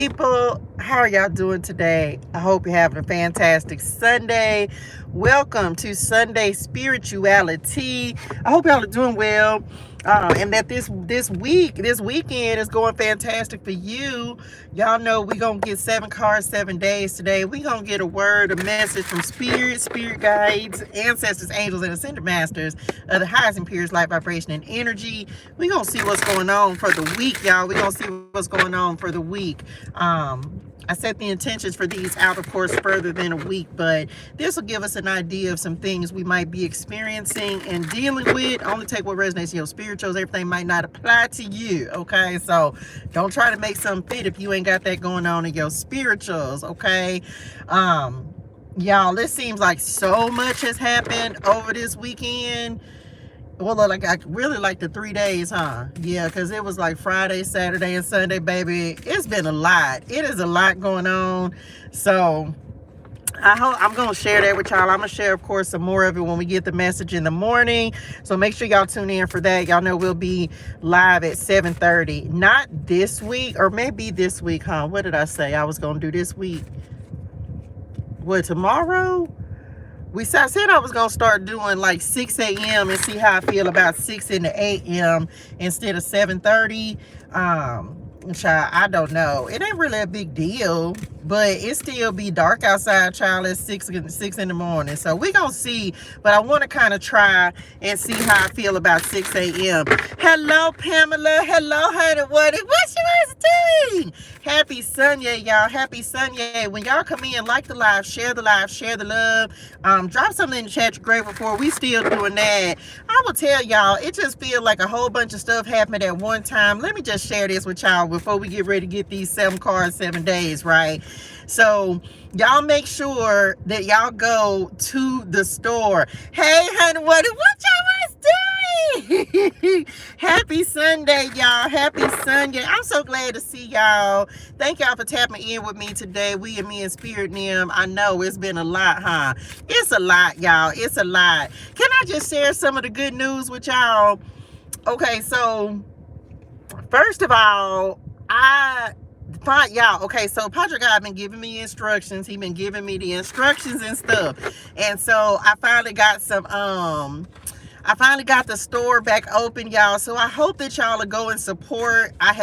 People, how are y'all doing today? I hope you're having a fantastic Sunday. Welcome to Sunday Spirituality. I hope y'all are doing well, and that this weekend is going fantastic for you. Y'all know we gonna get 7 cards, 7 days today. We gonna get a word, a message from spirit guides, ancestors, angels, and ascended masters of the highest and purest light vibration and energy. We gonna see what's going on for the week, y'all. We gonna see what's going on for the week. I set the intentions for these out, of course, further than a week, but this will give us an idea of some things we might be experiencing and dealing with. Only take what resonates in your spirituals. Everything might not apply to you, okay? So don't try to make something fit if you ain't got that going on in your spirituals, okay? Y'all, it seems like so much has happened over this weekend. Well, like, I really like the 3 days, huh? Yeah, because it was like Friday, Saturday, and Sunday, baby. It's been a lot. It is a lot going on. So I'm going to share that with y'all. I'm going to share, of course, some more of it when we get the message in the morning. So make sure y'all tune in for that. Y'all know we'll be live at 7:30. Not this week, or maybe this week, huh? What did I say I was going to do this week? What, tomorrow? I said I was going to start doing like 6 a.m. and see how I feel about 6 in the a.m. instead of 7:30. Child, I don't know. It ain't really a big deal, but it still be dark outside, child, at 6 in the morning. So we going to see, but I want to kind of try and see how I feel about 6 a.m. Hello, Pamela. Hello, honey. What you guys doing? Happy Sunday, y'all. Happy Sunday. When y'all come in, like the live, share the love. Drop something in the chat you're grateful for. We still doing that. I will tell y'all, it just feels like a whole bunch of stuff happened at one time. Let me just share this with y'all before we get ready to get these 7 cards, 7 days, right? So y'all make sure that y'all go to the store. Hey, honey, what y'all was doing? Happy Sunday, y'all. Happy Sunday. I'm so glad to see y'all. Thank y'all for tapping in with me today. Me and Spirit Nim. I know it's been a lot, huh? It's a lot, y'all. It's a lot. Can I just share some of the good news with y'all? Okay, so first of all, y'all, okay, so Padre God been giving me instructions. He been giving me the instructions and stuff. And so I finally got the store back open, y'all. So I hope that y'all will go and support. I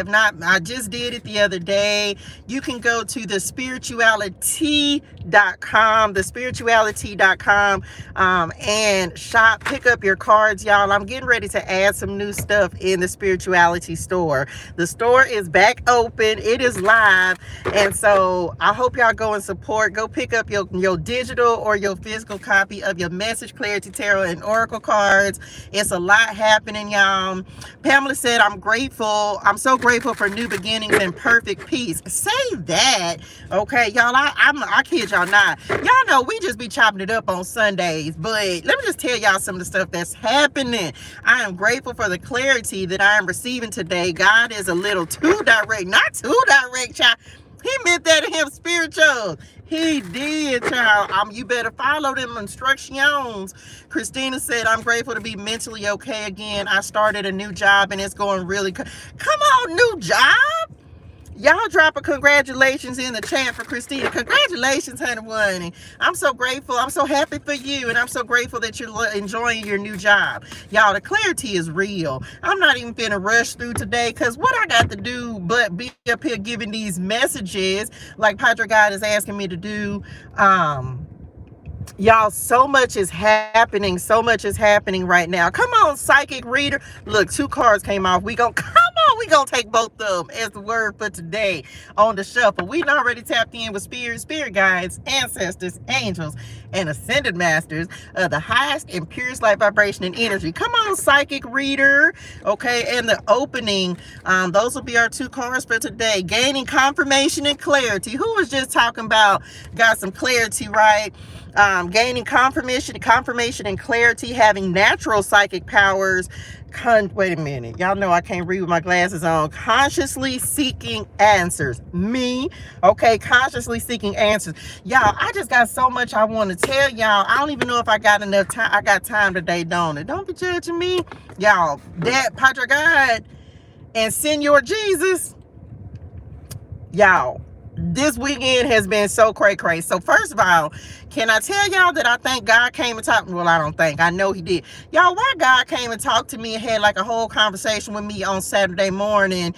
just did it the other day. You can go to the SpiritualiTEA.com, and shop, pick up your cards, y'all. I'm getting ready to add some new stuff in the Spirituality store. The store is back open. It is live. And so I hope y'all go and support. Go pick up your digital or your physical copy of your Message ClariTEA Tarot and Oracle cards. It's a lot happening, y'all. Pamela said, I'm grateful. I'm so grateful for new beginnings and perfect peace. Say that. Okay, y'all, I kid y'all not. Y'all know we just be chopping it up on Sundays, but let me just tell y'all some of the stuff that's happening. I am grateful for the clarity that I am receiving today. God is a little too direct. Not too direct, child. He meant that in him spiritual. He did, child. You better follow them instructions. Christina said, I'm grateful to be mentally okay again. I started a new job and it's going really good. Come on, new job. Y'all drop a congratulations in the chat for Christina. Congratulations, honey. I'm so grateful. I'm so happy for you. And I'm so grateful that you're enjoying your new job. Y'all, the clarity is real. I'm not even finna rush through today because what I got to do but be up here giving these messages like Padre God is asking me to do. Y'all, so much is happening. So much is happening right now. Come on, psychic reader. Look, 2 cards came off. We gonna take both of them as the word for today on the shuffle. We already tapped in with spirit guides, ancestors, angels, and ascended masters of the highest and purest light vibration and energy. Come on, psychic reader. Okay, and the opening, those will be our 2 cards for today. Gaining confirmation and clarity. Who was just talking about got some clarity, right? Gaining confirmation and clarity, having natural psychic powers. Wait a minute. Y'all know I can't read with my glasses on. Consciously seeking answers. Me. Okay, consciously seeking answers. Y'all, I just got so much I want to tell y'all. I don't even know if I got enough time. I got time today, don't it? Don't be judging me. Y'all, that Padre God and Senor Jesus. Y'all, this weekend has been so cray. So first of all, can I tell y'all that I think God came and talked? Well, I don't think. I know he did. Y'all, why God came and talked to me and had like a whole conversation with me on Saturday morning,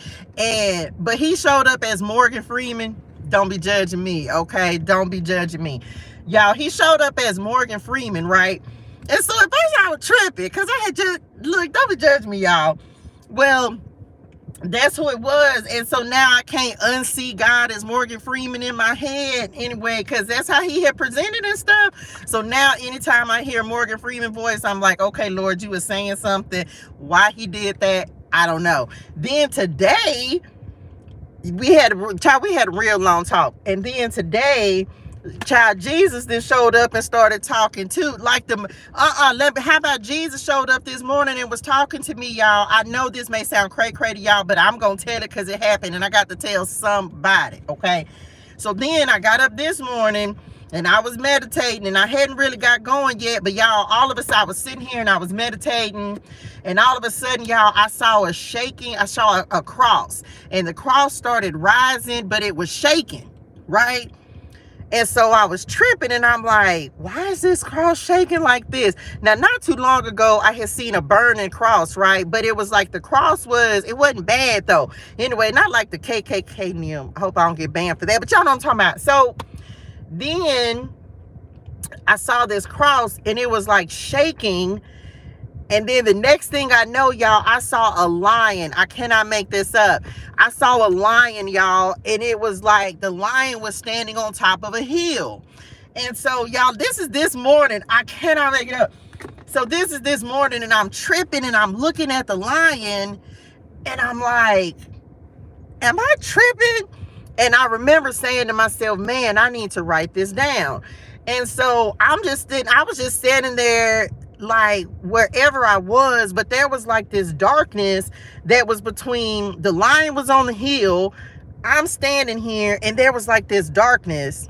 but he showed up as Morgan Freeman. Don't be judging me, okay? Don't be judging me. Y'all, he showed up as Morgan Freeman, right? And so at first I was tripping because I had just, look, don't be judging me, y'all. Well, that's who it was. And so now I can't unsee God as Morgan Freeman in my head anyway, because that's how he had presented and stuff. So now anytime I hear Morgan Freeman voice, I'm like, okay, Lord, you were saying something. Why he did that, I don't know. Then today, we had a real long talk. And then today, Jesus then showed up and started talking too. Like how about Jesus showed up this morning and was talking to me, y'all? I know this may sound cray to y'all, but I'm gonna tell it because it happened and I got to tell somebody, okay? So then I got up this morning and I was meditating and I hadn't really got going yet, but y'all, all of a sudden I was sitting here and I was meditating, and all of a sudden, y'all, I saw a shaking. I saw a cross, and the cross started rising, but it was shaking, right? And so I was tripping and I'm like, why is this cross shaking like this? Now, not too long ago, I had seen a burning cross, right? But it was like the cross it wasn't bad though. Anyway, not like the KKK name. I hope I don't get banned for that, but y'all know what I'm talking about. So then I saw this cross and it was like shaking. And then the next thing I know, y'all, I saw a lion. I cannot make this up. I saw a lion, y'all, and it was like the lion was standing on top of a hill. And so, y'all, this is this morning. I cannot make it up. So this is this morning, and I'm tripping, and I'm looking at the lion, and I'm like, am I tripping? And I remember saying to myself, man, I need to write this down. And so I was just standing there, like wherever I was, but there was like this darkness that was between, the lion was on the hill, I'm standing here, and there was like this darkness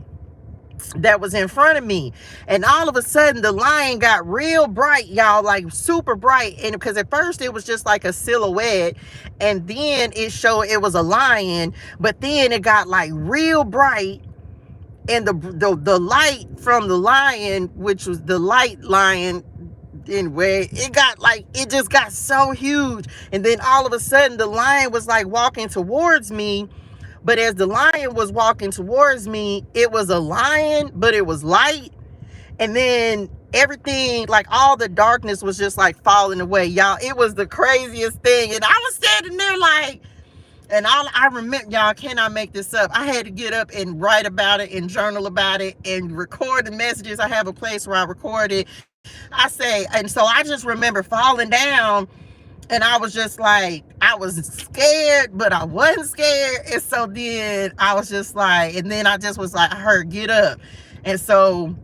that was in front of me. And all of a sudden the lion got real bright, y'all, like super bright. And because at first it was just like a silhouette, and then it was a lion, but then it got like real bright. And the light from the lion, which was the light lion, anyway, it just got so huge. And then all of a sudden the lion was like walking towards me, but as the lion was walking towards me, it was a lion, but it was light. And then everything, like all the darkness was just like falling away, y'all. It was the craziest thing. And I was standing there like, and I remember, y'all, cannot make this up, I had to get up and write about it and journal about it and record the messages. I have a place where I record it. And so I just remember falling down, and I was just like, I was scared, but I wasn't scared. And so then I was just like, and then I just was like, I heard, get up. And so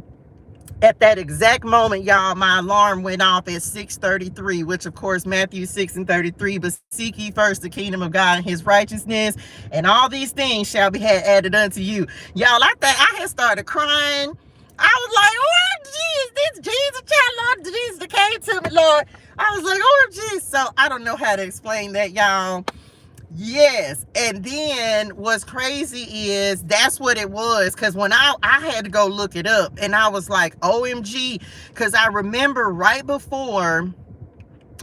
at that exact moment, y'all, my alarm went off at 6:33, which of course, Matthew 6:33, but seek ye first the kingdom of God and his righteousness, and all these things shall be added unto you. Y'all, I had started crying. I was like, oh, geez, this Jesus, child, Lord, Jesus that came to me, Lord. I was like, oh, geez. So I don't know how to explain that, y'all. Yes. And then what's crazy is that's what it was. Because when I had to go look it up, and I was like, OMG. Because I remember right before,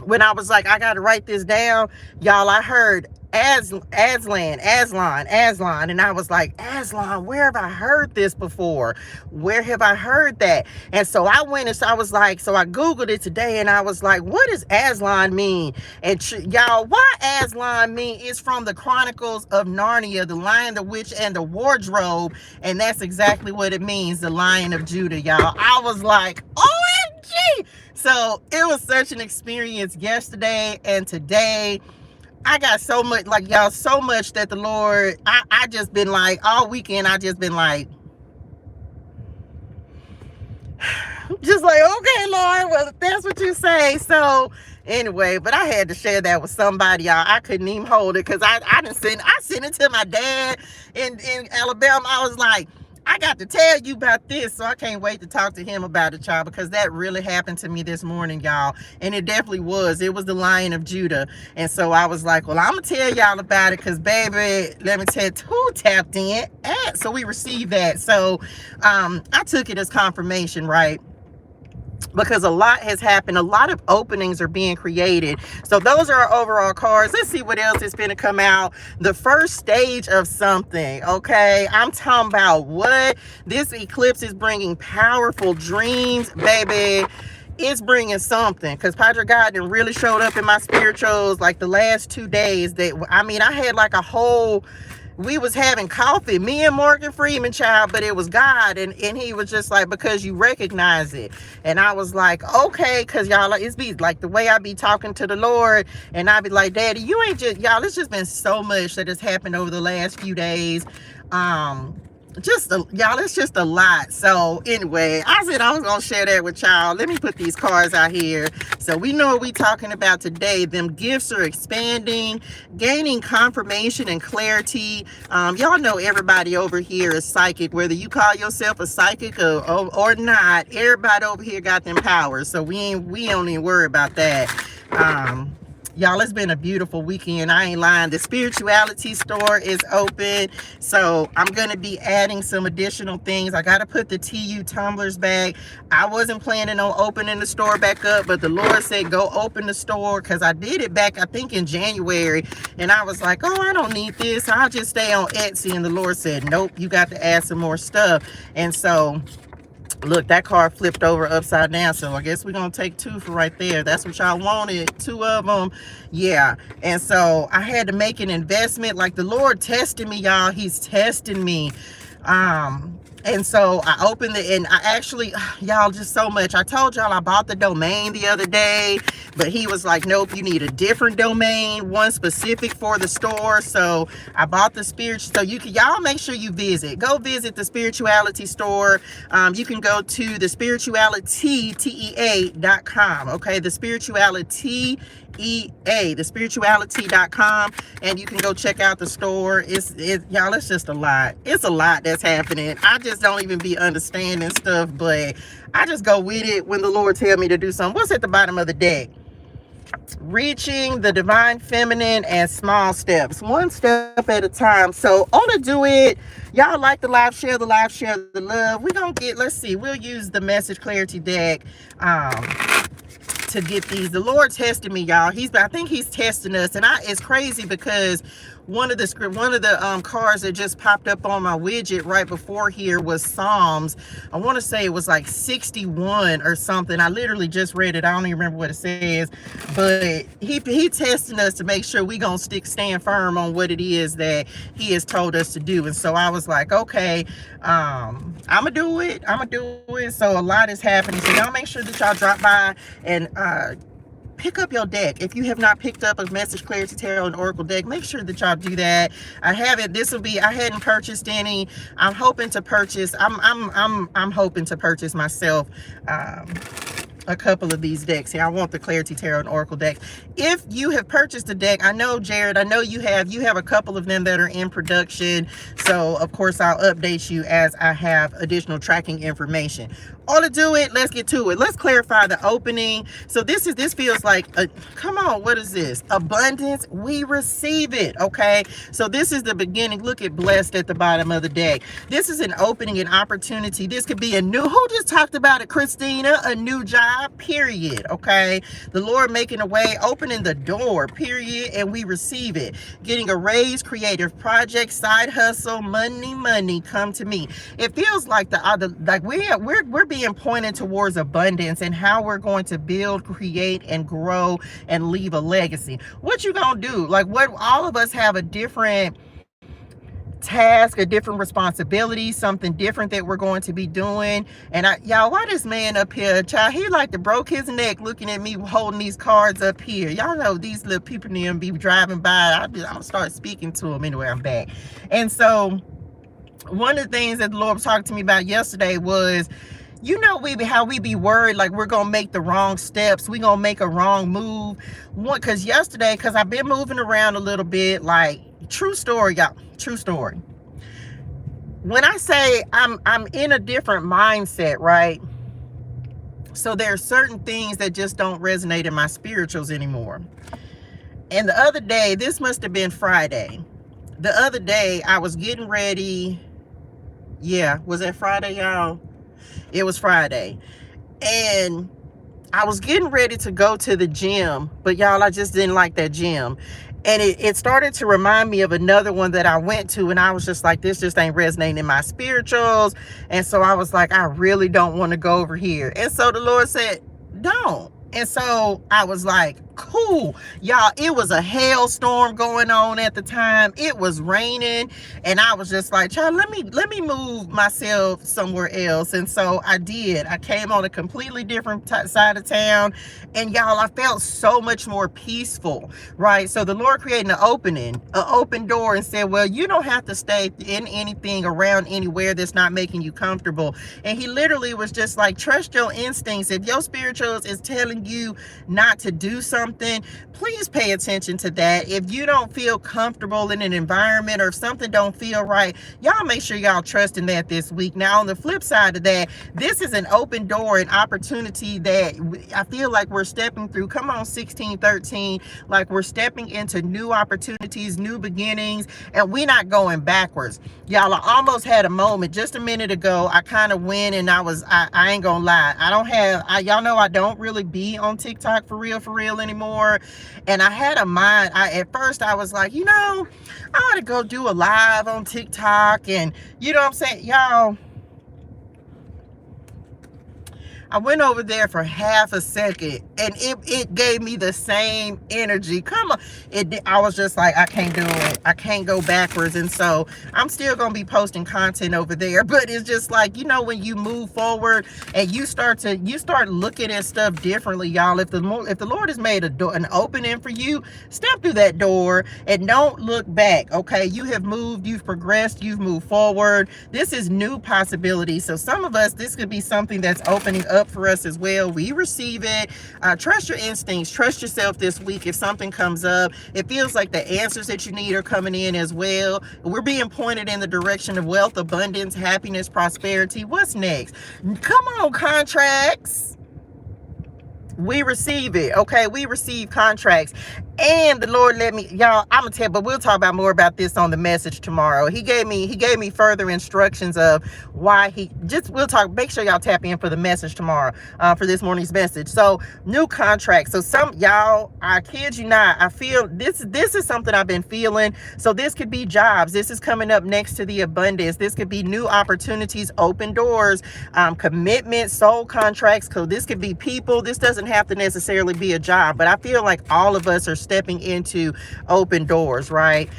when I was like, I got to write this down, y'all, I heard Aslan, and I was like, Aslan, where have I heard this before? Where have I heard that? And so I went and so I was like, so I Googled it today, and I was like, what does Aslan mean? And y'all, why Aslan mean is from the Chronicles of Narnia, the Lion, the Witch, and the Wardrobe, and that's exactly what it means, the Lion of Judah, y'all. I was like, OMG! So it was such an experience yesterday and today. I got so much, like, y'all, so much that the Lord, I just been like, all weekend, I just been like, just like, okay, Lord, well, if that's what you say. So anyway, but I had to share that with somebody, y'all. I couldn't even hold it because I sent it to my dad in Alabama. I was like, I got to tell you about this, so I can't wait to talk to him about it, child, because that really happened to me this morning, y'all. And it definitely was. It was the Lion of Judah. And so I was like, well, I'm going to tell y'all about it because, baby, let me tell you, who tapped in. So we received that. So I took it as confirmation, right? Because a lot has happened. A lot of openings are being created. So those are our overall cards. Let's see what else is going to come out. The first stage of something, okay? I'm talking about what? This eclipse is bringing powerful dreams, baby. It's bringing something, because Padre Godden really showed up in my spirituals like the last 2 days. That, I mean, I had like a whole... We was having coffee, me and Morgan Freeman, child, but it was God, and he was just like, because you recognize it. And I was like, okay, because y'all, it's be like the way I be talking to the Lord, and I be like, Daddy, you ain't just, y'all, it's just been so much that has happened over the last few days. Y'all, it's just a lot. So anyway, I said I was gonna share that with y'all. Let me put these cards out here so we know what we talking about today. Them gifts are expanding, gaining confirmation and clarity. Y'all know everybody over here is psychic, whether you call yourself a psychic or not. Everybody over here got them powers, so we don't even worry about that. Y'all, it's been a beautiful weekend. I ain't lying. The SpiritualiTEA store is open. So I'm going to be adding some additional things. I got to put the TU tumblers back. I wasn't planning on opening the store back up, but the Lord said, go open the store, because I did it back, I think, in January. And I was like, oh, I don't need this. I'll just stay on Etsy. And the Lord said, nope, you got to add some more stuff. And so... look, that card flipped over upside down, so I guess we're gonna take 2 for right there. That's what y'all wanted, 2 of them. Yeah. And so I had to make an investment. Like, the Lord tested me, y'all. He's testing me. And so I opened it, and I actually, y'all, just so much. I told y'all I bought the domain the other day, but he was like, nope, you need a different domain, one specific for the store. So I bought the so y'all make sure you go visit the SpiritualiTEA store. You can go to the SpiritualiTEA.com. Okay, the SpiritualiTEA, thespiritualitea.com, and you can go check out the store. Y'all, it's just a lot. It's a lot that's happening. I just don't even be understanding stuff, but I just go with it when the Lord tell me to do something. What's at the bottom of the deck? Reaching the divine feminine and small steps, one step at a time. So on to do it. Y'all like the live share, the love. We're gonna get, let's see, we'll use the Message ClariTEA deck to get these. The Lord tested me, y'all. I think he's testing us, and it's crazy because one of the cards that just popped up on my widget right before here was Psalms. I want to say it was like 61 or something. I literally just read it. I don't even remember what it says, but he testing us to make sure we gonna stand firm on what it is that he has told us to do. And so I was like, okay, I'm gonna do it. So a lot is happening. So y'all make sure that y'all drop by and pick up your deck. If you have not picked up a Message ClariTEA Tarot and Oracle deck, make sure that y'all do that. I hadn't purchased any. I'm hoping to purchase myself a couple of these decks here. I want the ClariTEA Tarot and Oracle decks. If you have purchased a deck, I know, Jared, I know you have a couple of them that are in production. So of course I'll update you as I have additional tracking information. All to do it, let's get to it. Let's clarify the opening. So this feels like come on, what is this? Abundance, we receive it. Okay, so this is the beginning. Look at blessed at the bottom of the deck. This is an opening, an opportunity. This could be who just talked about it, Christina? A new job, period. Okay, the Lord making a way, opening the door, period, and we receive it. Getting a raise, creative project, side hustle, money come to me. It feels like we're being pointed towards abundance and how we're going to build, create, and grow and leave a legacy. What you gonna do? Like, what, all of us have a different task, a different responsibility, something different that we're going to be doing. And y'all, why this man up here, child, he like to broke his neck looking at me holding these cards up here. Y'all know these little people need to be driving by. I'm gonna start speaking to them. Anyway, I'm back. And so one of the things that the Lord was talking to me about yesterday was, you know, how we be worried like we're gonna make the wrong steps, we gonna make a wrong move. Because I've been moving around a little bit. Like, true story, y'all, true story. when I say I'm in a different mindset, right? So there are certain things that just don't resonate in my spirituals anymore. And the other day, this must have been Friday. The other day, I was getting ready. Yeah, was that Friday, y'all? It was Friday. And I was getting ready to go to the gym, but y'all, I just didn't like that gym. And it started to remind me of another one that I went to, and I was just like, this just ain't resonating in my spirituals. And so I was like, I really don't want to go over here. And so the Lord said, don't. And so I was like, cool. Y'all, it was a hailstorm going on at the time. It was raining, and I was just like, child, let me move myself somewhere else. And so I did. I came on a completely different side of town, and y'all, I felt so much more peaceful, right? So the Lord created an open door, and said, well, you don't have to stay in anything around anywhere that's not making you comfortable. And he literally was just like, trust your instincts. If your spirituals is telling you not to do something, please pay attention to that. If you don't feel comfortable in an environment, or if something don't feel right, y'all make sure y'all trust in that this week. Now, on the flip side of that, this is an open door, an opportunity that I feel like we're stepping through. Come on, 1613, like we're stepping into new opportunities, new beginnings, and we're not going backwards. Y'all, I almost had a moment just a minute ago. I kind of went, and I ain't gonna lie, y'all know I don't really be on TikTok for real anymore. And I had a mind, at first I was like, I ought to go do a live on TikTok, and you know what I'm saying, y'all. I went over there for half a second, and it gave me the same energy. Come on. I was just like, I can't do it. I can't go backwards. And so I'm still going to be posting content over there. But it's just like, when you move forward and you start looking at stuff differently, y'all. If the Lord has made an opening for you, step through that door and don't look back. Okay. You have moved, you've progressed, you've moved forward. This is new possibilities. So some of us, this could be something that's opening up for us as well. We receive it. Trust your instincts. Trust yourself this week. If something comes up, it feels like the answers that you need are coming in as well. We're being pointed in the direction of wealth, abundance, happiness, prosperity. What's next? Come on, contracts. We receive it. Okay, we receive contracts. And the Lord let me, y'all, I'm gonna tell, but we'll talk about more about this on the message tomorrow. He gave me further instructions of why we'll talk. Make sure y'all tap in for the message tomorrow, for this morning's message. So new contracts. So y'all, I kid you not, I feel this is something I've been feeling. So this could be jobs. This is coming up next to the abundance. This could be new opportunities, open doors, commitment, soul contracts. So this could be people. This doesn't have to necessarily be a job, but I feel like all of us are stepping into open doors, right?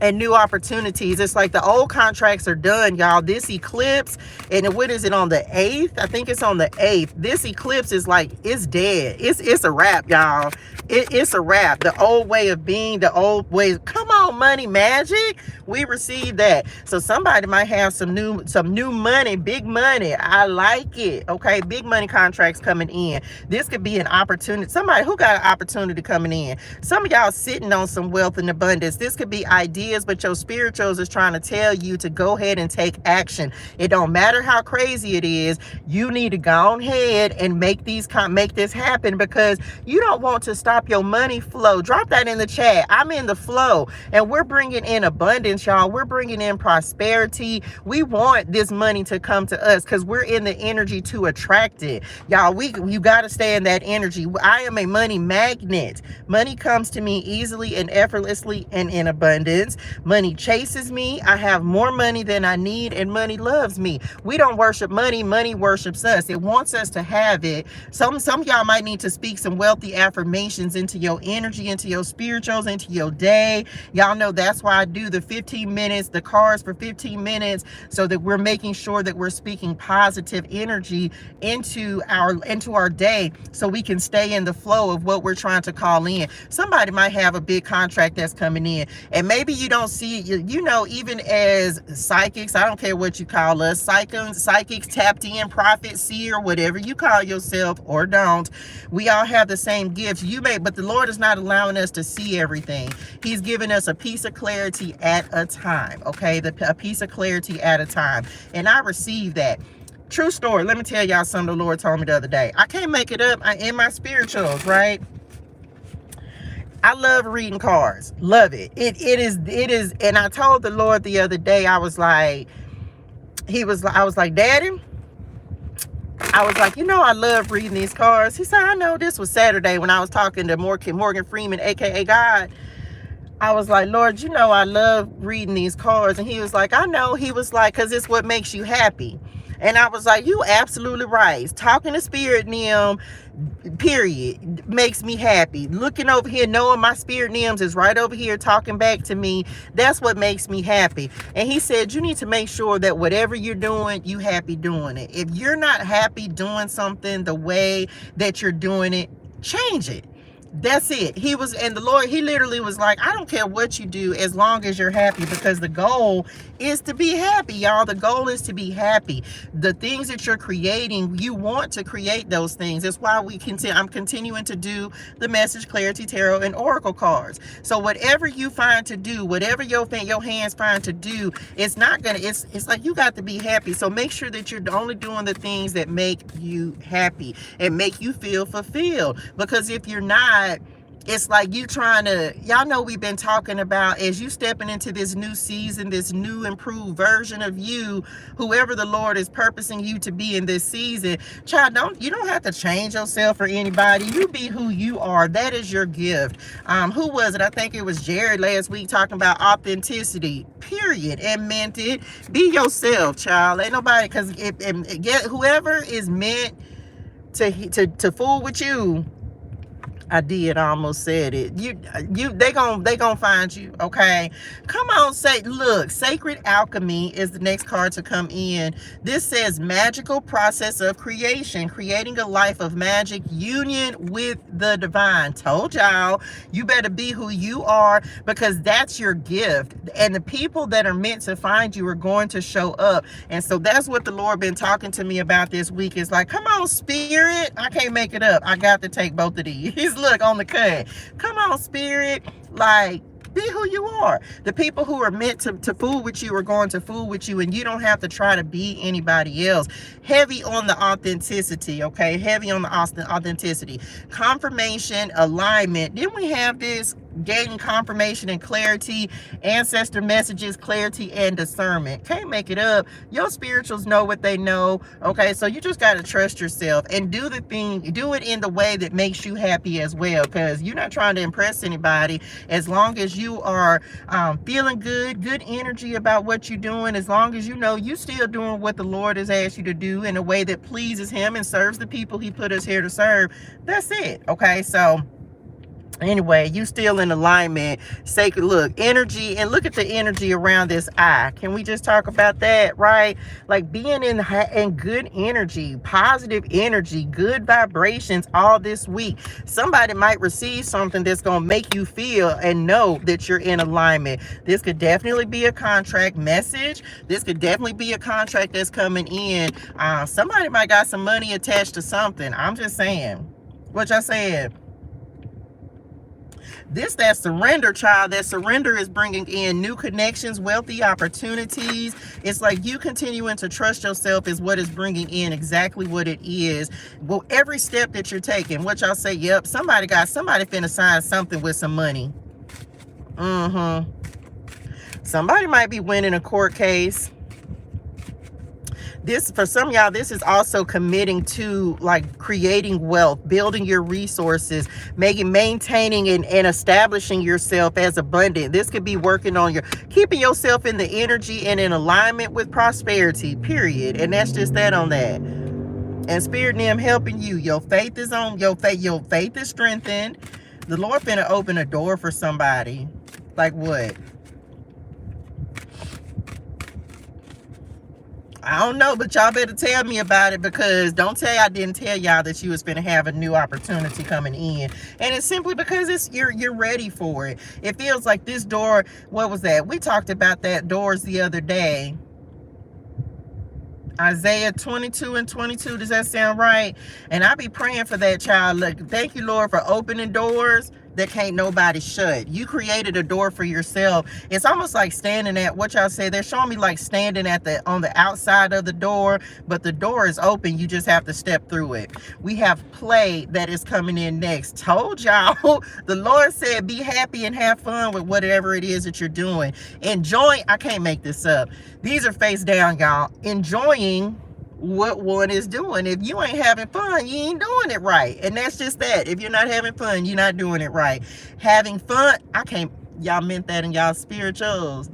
And new opportunities. It's like the old contracts are done, y'all. This eclipse, and what is it, on the 8th? I think it's on the 8th. This eclipse is like, it's dead. It's a wrap, y'all. It's a wrap. The old way of being, the old ways. Come on, money magic. We receive that. So somebody might have some new money, big money. I like it. Okay, big money contracts coming in. This could be an opportunity. Somebody who got an opportunity coming in. Some of y'all sitting on some wealth and abundance. This could be ideas, but your spirituals is trying to tell you to go ahead and take action. It don't matter how crazy it is. You need to go ahead and make this happen, because you don't want to stop your money flow. Drop that in the chat. I'm in the flow, and we're bringing in abundance, y'all. We're bringing in prosperity. We want this money to come to us because we're in the energy to attract it, y'all. You got to stay in that energy. I am a money magnet. Money comes to me easily and effortlessly and in abundance. Money chases me. I have more money than I need, and money loves me. We don't worship money. Money worships us. It wants us to have it. Some of y'all might need to speak some wealthy affirmations into your energy, into your spirituals, into your day. Y'all know that's why I do the 15 minutes, the cards for 15 minutes, so that we're making sure that we're speaking positive energy into our day, so we can stay in the flow of what we're trying to call in. Somebody might have a big contract that's coming in, and maybe you don't see it. You know, even as psychics, I don't care what you call us, psychics, tapped in, prophet, seer, whatever you call yourself or don't, we all have the same gifts. But the Lord is not allowing us to see everything. He's giving us a piece of clarity at a time, okay? A piece of clarity at a time. And I receive that. True story. Let me tell y'all something the Lord told me the other day. I can't make it up. In my spirituals, right? I love reading cards. Love it. It is. And I told the Lord the other day, I was like, Daddy, I was like, I love reading these cards. He said, I know. This was Saturday when I was talking to Morgan Freeman, aka God. I was like, Lord, I love reading these cards. And he was like, I know. He was like, because it's what makes you happy. And I was like, you absolutely right. Talking to spirit NIM, period, makes me happy. Looking over here, knowing my spirit NIMs is right over here talking back to me, that's what makes me happy. And he said, you need to make sure that whatever you're doing, you happy doing it. If you're not happy doing something the way that you're doing it, change it. That's it. And the Lord, he literally was like, I don't care what you do as long as you're happy, because the goal is to be happy, y'all. The goal is to be happy. The things that you're creating, you want to create those things. That's why I'm continuing to do the Message ClariTEA Tarot and Oracle cards. So whatever you find to do, whatever your hands find to do, it's like you got to be happy. So make sure that you're only doing the things that make you happy and make you feel fulfilled. Because if you're not, it's like y'all know we've been talking about, as you stepping into this new season, this new improved version of you, whoever the Lord is purposing you to be in this season, child, you don't have to change yourself for anybody. You be who you are. That is your gift. Who was it? I think it was Jared last week talking about authenticity, period, and meant it. Be yourself, child. Ain't nobody, because whoever is meant to fool with you, I almost said it. They gonna find you, okay? Come on, look, Sacred Alchemy is the next card to come in. This says magical process of creation, creating a life of magic, union with the divine. Told y'all, you better be who you are, because that's your gift. And the people that are meant to find you are going to show up. And so that's what the Lord been talking to me about this week. Is like, come on, spirit. I can't make it up. I got to take both of these. Look on the cut. Come on, spirit. Like, be who you are. The people who are meant to fool with you are going to fool with you, and you don't have to try to be anybody else. Heavy on the authenticity, okay? Heavy on the authenticity. Confirmation, alignment. Then we have this gaining confirmation and clarity, ancestor messages, clarity and discernment. Can't make it up. Your spirituals know what they know, okay? So you just got to trust yourself and do it in the way that makes you happy as well, because you're not trying to impress anybody. As long as you are feeling good energy about what you're doing, as long as you still doing what the Lord has asked you to do in a way that pleases him and serves the people he put us here to serve, that's it, okay? So anyway, you still in alignment. Sacred, look, energy, and look at the energy around this eye. Can we just talk about that, right? Like being in good energy, positive energy, good vibrations all this week. Somebody might receive something that's going to make you feel and know that you're in alignment. This could definitely be a contract message. This could definitely be a contract that's coming in. Somebody might got some money attached to something. I'm just saying. What y'all said? That surrender, child. That surrender is bringing in new connections, wealthy opportunities. It's like you continuing to trust yourself is what is bringing in exactly what it is. Well, every step that you're taking, what y'all say, yep, somebody finna sign something with some money. Somebody might be winning a court case. This, for some of y'all, this is also committing to like creating wealth, building your resources, maintaining and establishing yourself as abundant. This could be working on keeping yourself in the energy and in alignment with prosperity, period. And that's just that on that. And Spirit NIM helping you. Your faith is strengthened. The Lord finna open a door for somebody. Like what? I don't know, but y'all better tell me about it, because don't tell I didn't tell y'all that you was finna have a new opportunity coming in. And it's simply because you're ready for it. It feels like this door, what was that? We talked about that doors the other day. Isaiah 22 and 22, does that sound right? And I be praying for that child. Look, thank you, Lord, for opening doors that can't nobody shut. You created a door for yourself. It's almost like standing at, what y'all say, they're showing me like standing at on the outside of the door, but the door is open. You just have to step through it. We have play that is coming in next. Told y'all, the Lord said, be happy and have fun with whatever it is that you're doing. Enjoy, I can't make this up. These are face down, y'all. Enjoying what one is doing. If you ain't having fun, you ain't doing it right. And that's just that. If you're not having fun, you're not doing it right. Having fun, I can't, y'all meant that in y'all spirituals.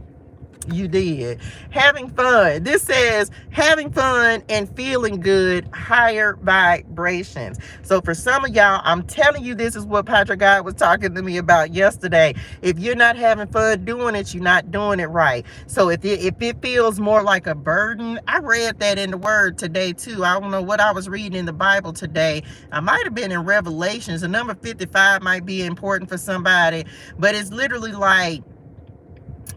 You did. Having fun. This says having fun and feeling good, higher vibrations. So for some of y'all, I'm telling you, this is what Patrick God was talking to me about yesterday. If you're not having fun doing it, you're not doing it right. So if it feels more like a burden, I read that in the word today too. I don't know what I was reading in the Bible today. I might have been in Revelations. The number 55 might be important for somebody, but it's literally like,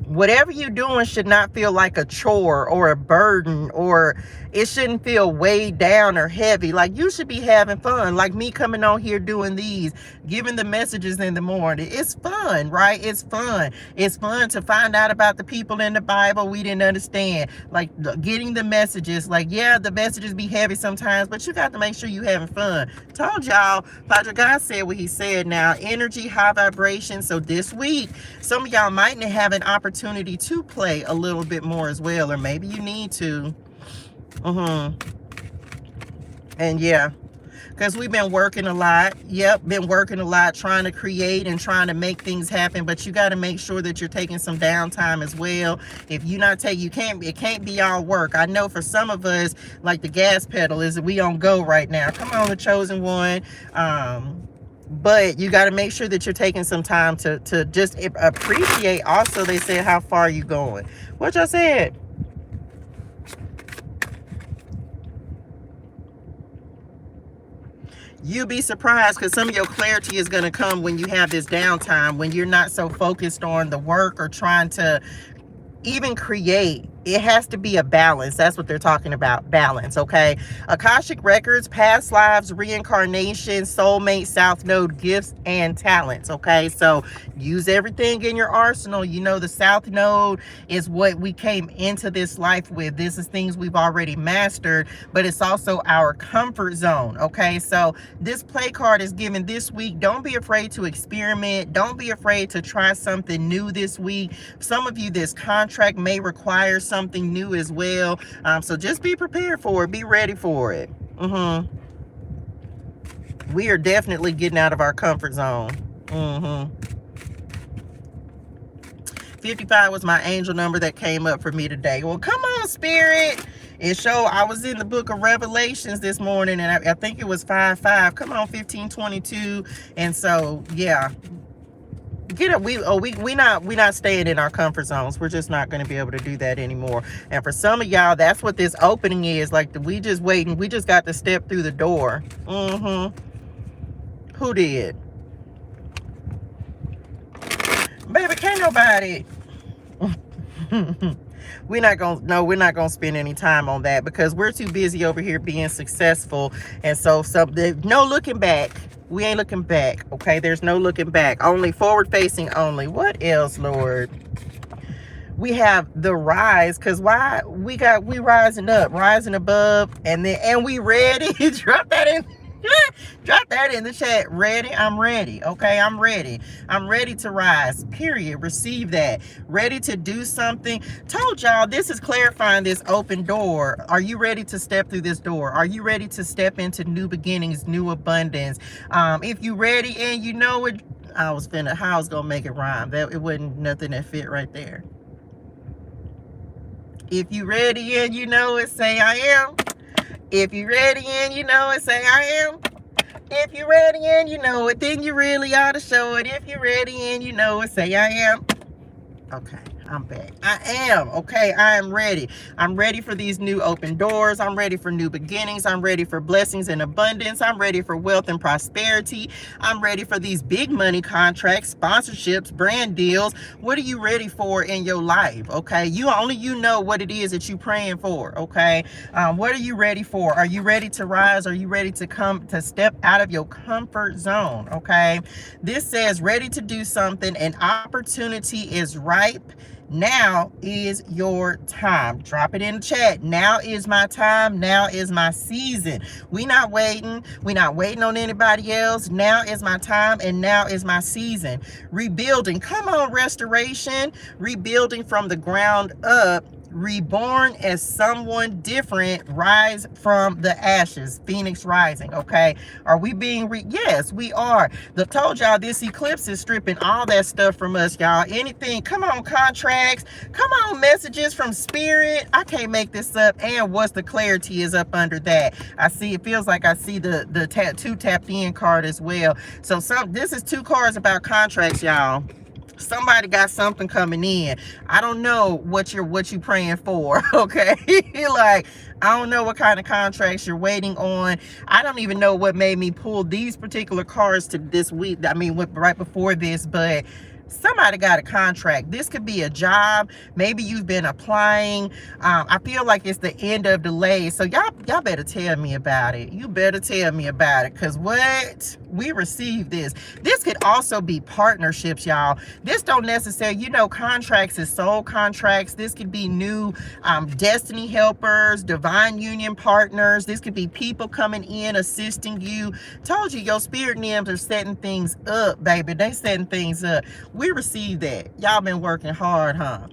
whatever you're doing should not feel like a chore or a burden, or it shouldn't feel weighed down or heavy. Like, you should be having fun. Like me coming on here doing these, giving the messages in the morning. It's fun, right? It's fun. It's fun to find out about the people in the Bible we didn't understand. Like getting the messages. Like, yeah, the messages be heavy sometimes, but you got to make sure you having fun. Told y'all, Patrick God said what he said. Now, energy, high vibration. So this week, some of y'all might have an opportunity to play a little bit more as well, or maybe you need to. And yeah, because we've been working a lot. Yep, been working a lot, trying to create and trying to make things happen, but you got to make sure that you're taking some downtime as well. If you're not taking, it can't be all work. I know for some of us, like the gas pedal is, we on go right now. Come on, the chosen one. But you got to make sure that you're taking some time to just appreciate. Also, they said, how far are you going? What y'all said? You'll be surprised, because some of your clarity is going to come when you have this downtime, when you're not so focused on the work or trying to even create. It has to be a balance. That's what they're talking about. Balance, okay? Akashic records, past lives, reincarnation, soulmate, south node, gifts, and talents, okay? So use everything in your arsenal. You know, the south node is what we came into this life with. This is things we've already mastered, but it's also our comfort zone, okay? So this play card is given this week. Don't be afraid to experiment. Don't be afraid to try something new this week. Some of you, this contract may require something new as well, so just be prepared for it. Be ready for it. We are definitely getting out of our comfort zone. 55 was my angel number that came up for me today. Well, come on, Spirit. It showed I was in the book of Revelations this morning, and I think it was 5:5. Come on, 15:22. And so yeah, get up. We not staying in our comfort zones. We're just not going to be able to do that anymore. And for some of y'all, that's what this opening is. Like, we just waiting. We just got to step through the door. Who did? Baby, can't nobody. We're not gonna spend any time on that, because we're too busy over here being successful. And so no looking back. We ain't looking back, okay? There's no looking back. Only forward facing only. What else, Lord? We have the rise, because why? We rising up, rising above, and we ready. Drop that in. Drop that in the chat. Ready? I'm ready. Okay, I'm ready. I'm ready to rise. Period. Receive that. Ready to do something. Told y'all, this is clarifying this open door. Are you ready to step through this door? Are you ready to step into new beginnings, new abundance? If you ready and you know it, I was gonna make it rhyme. That it wasn't nothing that fit right there. If you ready and you know it, say I am. If you ready and you know it, say I am. If you ready and you know it, then you really ought to show it. If you ready and you know it, say I am. Okay, I'm back. I am. Okay, I am ready. I'm ready for these new open doors. I'm ready for new beginnings. I'm ready for blessings and abundance. I'm ready for wealth and prosperity. I'm ready for these big money contracts, sponsorships, brand deals. What are you ready for in your life? Okay, you know what it is that you're praying for. Okay, what are you ready for? Are you ready to rise? Are you ready to step out of your comfort zone? Okay, this says ready to do something. An opportunity is ripe. Now is your time. Drop it in the chat. Now is my time. Now is my season. We not waiting. We not waiting on anybody else. Now is my time and now is my season. Rebuilding. Come on, restoration. Rebuilding from the ground up. Reborn as someone different. Rise from the ashes. Phoenix rising. Okay, are we being yes, we are. I told y'all this eclipse is stripping all that stuff from us, y'all. Anything, come on, contracts, come on, messages from spirit. I can't make this up. And what's the clarity is up under that. I see, it feels like I see the two tapped in card as well. So this is 2 cards about contracts, y'all. Somebody got something coming in. I don't know what you praying for. Okay, like, I don't know what kind of contracts you're waiting on. I don't even know what made me pull these particular cards to this week. I mean, right before this, but somebody got a contract. This could be a job. Maybe you've been applying. I feel like it's the end of delays. So y'all better tell me about it. You better tell me about it. Because what? We received this. This could also be partnerships, y'all. This don't necessarily, contracts is soul contracts. This could be new destiny helpers, divine union partners. This could be people coming in, assisting you. Told you, your spirit names are setting things up, baby. They setting things up. We received that. Y'all been working hard, huh?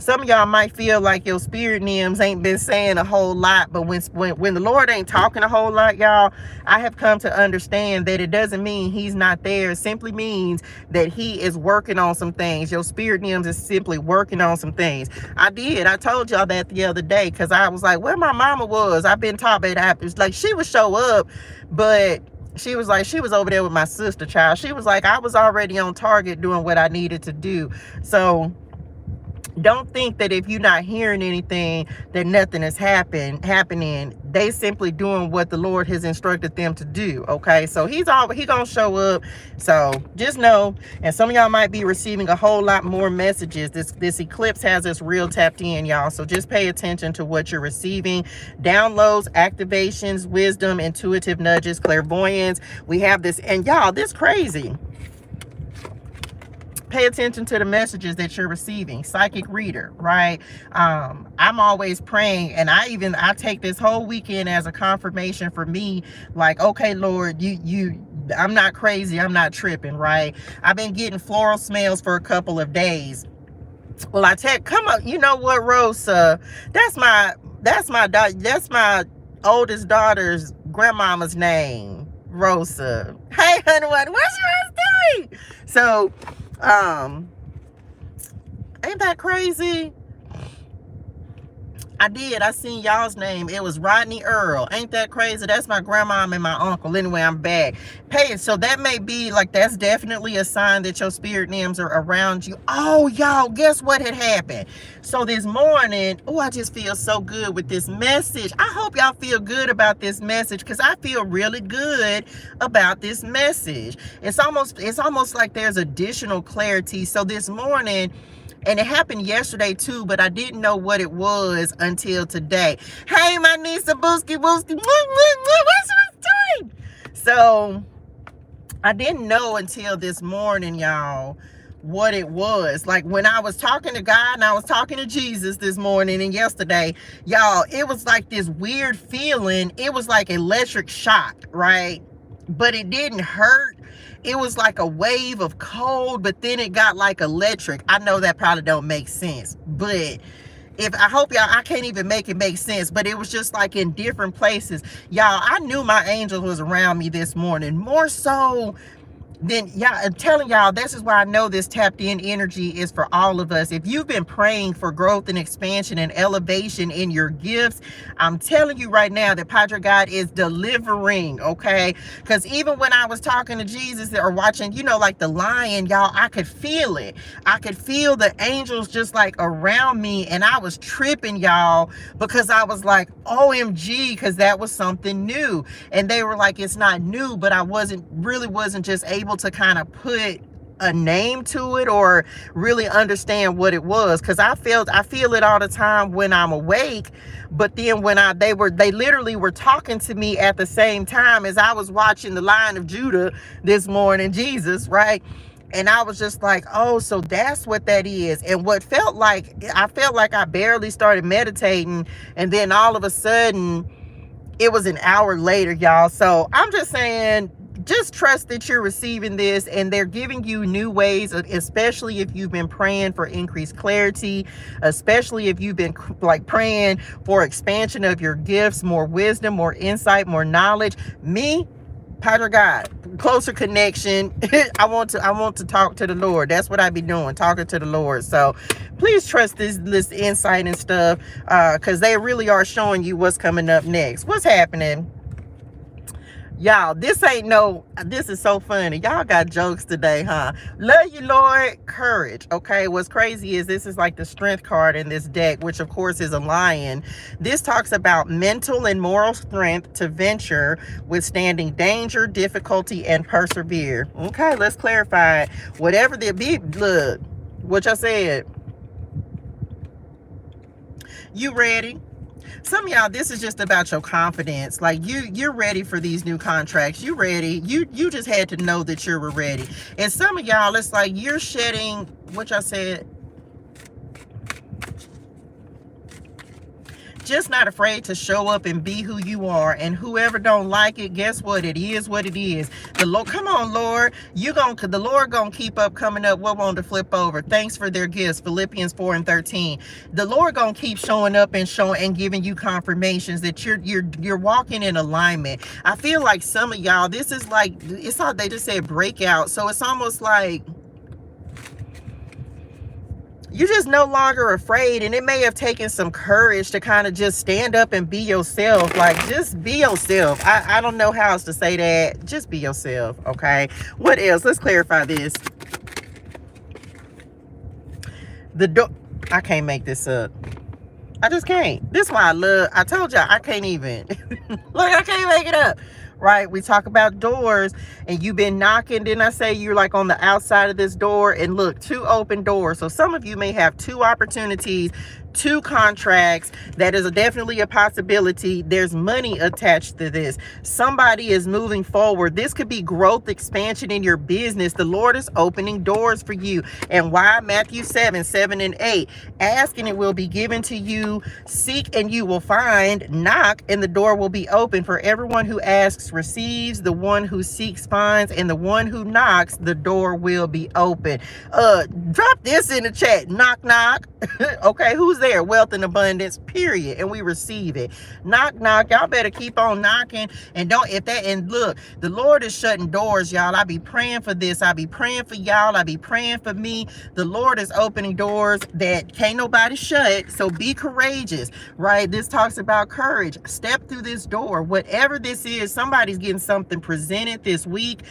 Some of y'all might feel like your spirit names ain't been saying a whole lot, but when the Lord ain't talking a whole lot, y'all, I have come to understand that it doesn't mean he's not there. It simply means that he is working on some things. Your spirit names is simply working on some things. I told y'all that the other day because I was like, where my mama was. I've been taught that it's like she would show up, but she was over there with my sister, child. She was like, I was already on target doing what I needed to do. So don't think that if you're not hearing anything that nothing is happening. They simply doing what the Lord has instructed them to do. Okay, so he gonna show up. So just know, and some of y'all might be receiving a whole lot more messages. This eclipse has us real tapped in, y'all. So just pay attention to what you're receiving. Downloads, activations, wisdom, intuitive nudges, clairvoyance. We have this, and y'all, this crazy. Pay attention to the messages that you're receiving. Psychic reader, right? I'm always praying, and I take this whole weekend as a confirmation for me. Like, okay, Lord, I'm not crazy. I'm not tripping, right? I've been getting floral smells for a couple of days. Well, come on, you know what, Rosa? That's my oldest daughter's grandmama's name, Rosa. Hey, honey, what's your name? So, ain't that crazy? I seen y'all's name. It was Rodney Earl. Ain't that crazy? That's my grandmom and my uncle. Anyway, I'm back. Hey, so that may be like, that's definitely a sign that your spirit names are around you. Oh, y'all, guess what had happened? So this morning, I just feel so good with this message. I hope y'all feel good about this message, because I feel really good about this message. It's almost like there's additional clarity. So this morning, and it happened yesterday too, but I didn't know what it was until today. Hey, my niece, Booski. What's doing? So I didn't know until this morning, y'all, what it was. Like when I was talking to God and I was talking to Jesus this morning and yesterday, y'all, it was like this weird feeling. It was like electric shock, right? But it didn't hurt. It was like a wave of cold, but then it got like electric. I know that probably don't make sense, but I hope y'all, I can't even make it make sense, but it was just like in different places. Y'all, I knew my angel was around me this morning. More so, then yeah, I'm telling y'all, this is why I know this tapped in energy is for all of us. If you've been praying for growth and expansion and elevation in your gifts, I'm telling you right now that Padre God is delivering, okay? Because even when I was talking to Jesus or watching, you know, like the lion, y'all, I could feel it. I could feel the angels just like around me, and I was tripping, y'all, because I was like, OMG, because that was something new. And they were like, it's not new, but I wasn't just able to kind of put a name to it or really understand what it was, because I feel it all the time when I'm awake. But then when they literally were talking to me at the same time as I was watching the Lion of Judah this morning, Jesus, right? And I was just like, oh, so that's what that is. And I felt like I barely started meditating, and then all of a sudden it was an hour later, y'all. So I'm just saying, just trust that you're receiving this, and they're giving you new ways, especially if you've been praying for increased clarity, especially if you've been like praying for expansion of your gifts, more wisdom, more insight, more knowledge. Me, Padre God, closer connection. I want to talk to the Lord. That's what I be doing, talking to the Lord. So please trust this insight and stuff, because they really are showing you what's coming up next. What's happening? Y'all, this is so funny. Y'all got jokes today, huh? Love you, Lord. Courage. Okay, what's crazy is this is like the strength card in this deck, which of course is a lion. This talks about mental and moral strength to venture, withstanding danger, difficulty, and persevere. Okay, let's clarify it. Whatever the be, look, what I said. You ready? Some of y'all, this is just about your confidence. Like you're ready for these new contracts. You ready. You just had to know that you were ready. And some of y'all, it's like you're shedding, what I said, just not afraid to show up and be who you are. And whoever don't like it, guess what? It is what it is. The Lord, come on, Lord. The Lord gonna keep up coming up. What won't to flip over? Thanks for their gifts. Philippians 4:13. The Lord gonna keep showing up and showing and giving you confirmations that you're walking in alignment. I feel like some of y'all, this is like, it's all, they just said breakout. So it's almost like you're just no longer afraid, and it may have taken some courage to kind of just stand up and be yourself. Like, just be yourself. I don't know how else to say that. Just be yourself, okay? What else? Let's clarify this. I can't make this up. I just can't. This is why I told y'all, I can't even. Look, I can't make it up. Right? We talk about doors, and you've been knocking. Didn't I say you're like on the outside of this door? And look, 2 open doors. So some of you may have 2 opportunities, 2 contracts. That is definitely a possibility. There's money attached to this. Somebody is moving forward. This could be growth, expansion in your business. The Lord is opening doors for you. And why? Matthew 7:7 and 8. Ask and it will be given to you. Seek and you will find. Knock and the door will be open. For everyone who asks receives. The one who seeks finds. And the one who knocks, the door will be open. Drop this in the chat. Knock, knock. Okay, who's there? Wealth and abundance, period. And we receive it. Knock, knock. Y'all better keep on knocking. And look, the Lord is shutting doors, y'all. I be praying for this. I be praying for y'all. I be praying for me. The Lord is opening doors that can't nobody shut. So be courageous, right? This talks about courage. Step through this door. Whatever this is, somebody's getting something presented this week.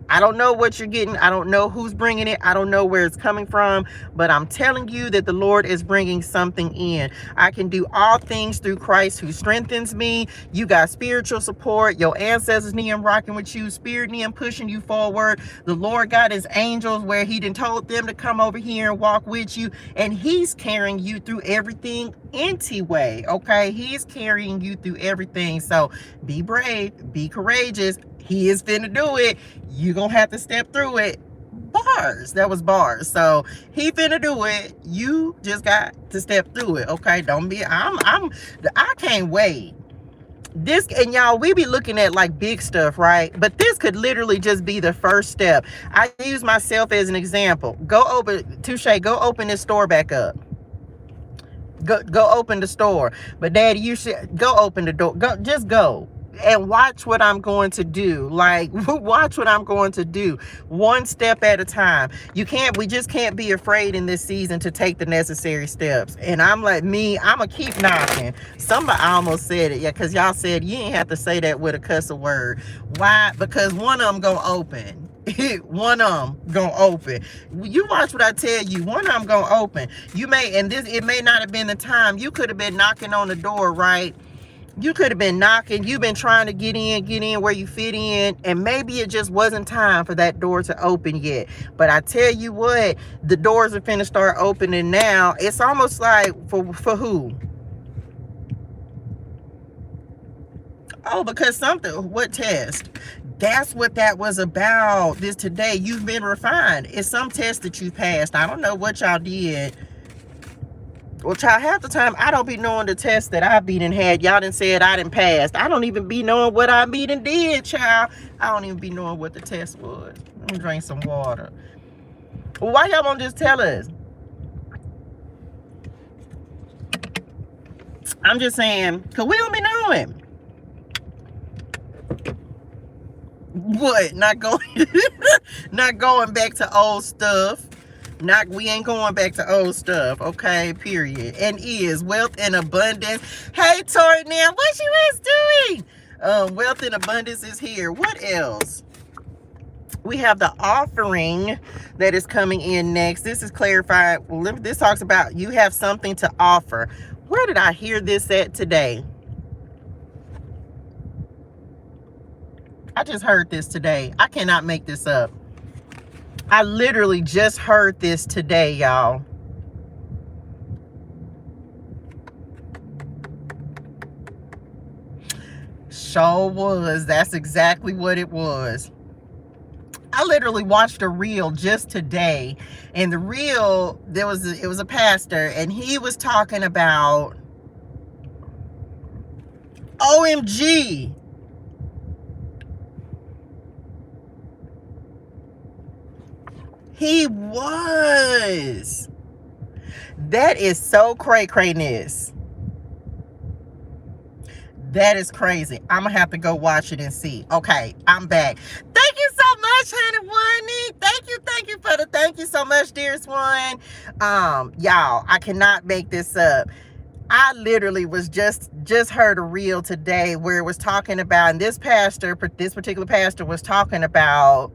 I don't know what you're getting. I don't know who's bringing it. I don't know where it's coming from, but I'm telling you that the Lord is bringing something in. I can do all things through Christ who strengthens me. You got spiritual support. Your ancestors need him rocking with you. Spirit need him pushing you forward. The Lord got his angels where he done told them to come over here and walk with you, and he's carrying you through everything anyway, okay? He's carrying you through everything. So be brave, be courageous. He is finna do it. You gonna have to step through it. Bars. That was bars. So he finna do it. You just got to step through it. Okay. Don't be. I can't wait. This, and y'all, we be looking at like big stuff, right? But this could literally just be the first step. I use myself as an example. ToShae, go open this store back up. Go open the store. But Daddy, you should go open the door. Just go. and watch what I'm going to do. Like, watch what I'm going to do. One step at a time. We just can't be afraid in this season to take the necessary steps. And I'm like, I'm going to keep knocking. Somebody almost said it. Yeah, because y'all said you ain't have to say that with a cuss word. Why? Because one of them going to open. One of them gonna open. You watch what I tell you. One of them gonna open. It may not have been the time. You could have been knocking on the door, right? You could have been knocking. You've been trying to get in where you fit in, and maybe it just wasn't time for that door to open yet. But I tell you what, the doors are finna start opening now. It's almost like for who? Oh, because what test? That's what that was about. This today, you've been refined. It's some test that you passed. I don't know what y'all did. Well, child, half the time, I don't be knowing the test that I beat and had. Y'all done said I done passed. I don't even be knowing what I beat and did, child. I don't even be knowing what the test was. Let me drink some water. Well, why y'all won't just tell us? I'm just saying, because we don't be knowing. What? Not going back to old stuff. We ain't going back to old stuff, okay? Period. And is wealth and abundance. Hey, Tori, now what you was doing? Wealth and abundance is here. What else? We have the offering that is coming in next. This is clarified. This talks about you have something to offer. Where did I hear this at today? I just heard this today. I cannot make this up. I literally just heard this today, y'all. Sure was. That's exactly what it was. I literally watched a reel just today. And the reel, it was a pastor, and he was talking about OMG. He was. That is so cray-crayness. That is crazy. I'm going to have to go watch it and see. Okay, I'm back. Thank you so much, honey Wani. Thank you so much, dearest one. Y'all, I cannot make this up. I literally was just heard a reel today where it was talking about, and this particular pastor was talking about,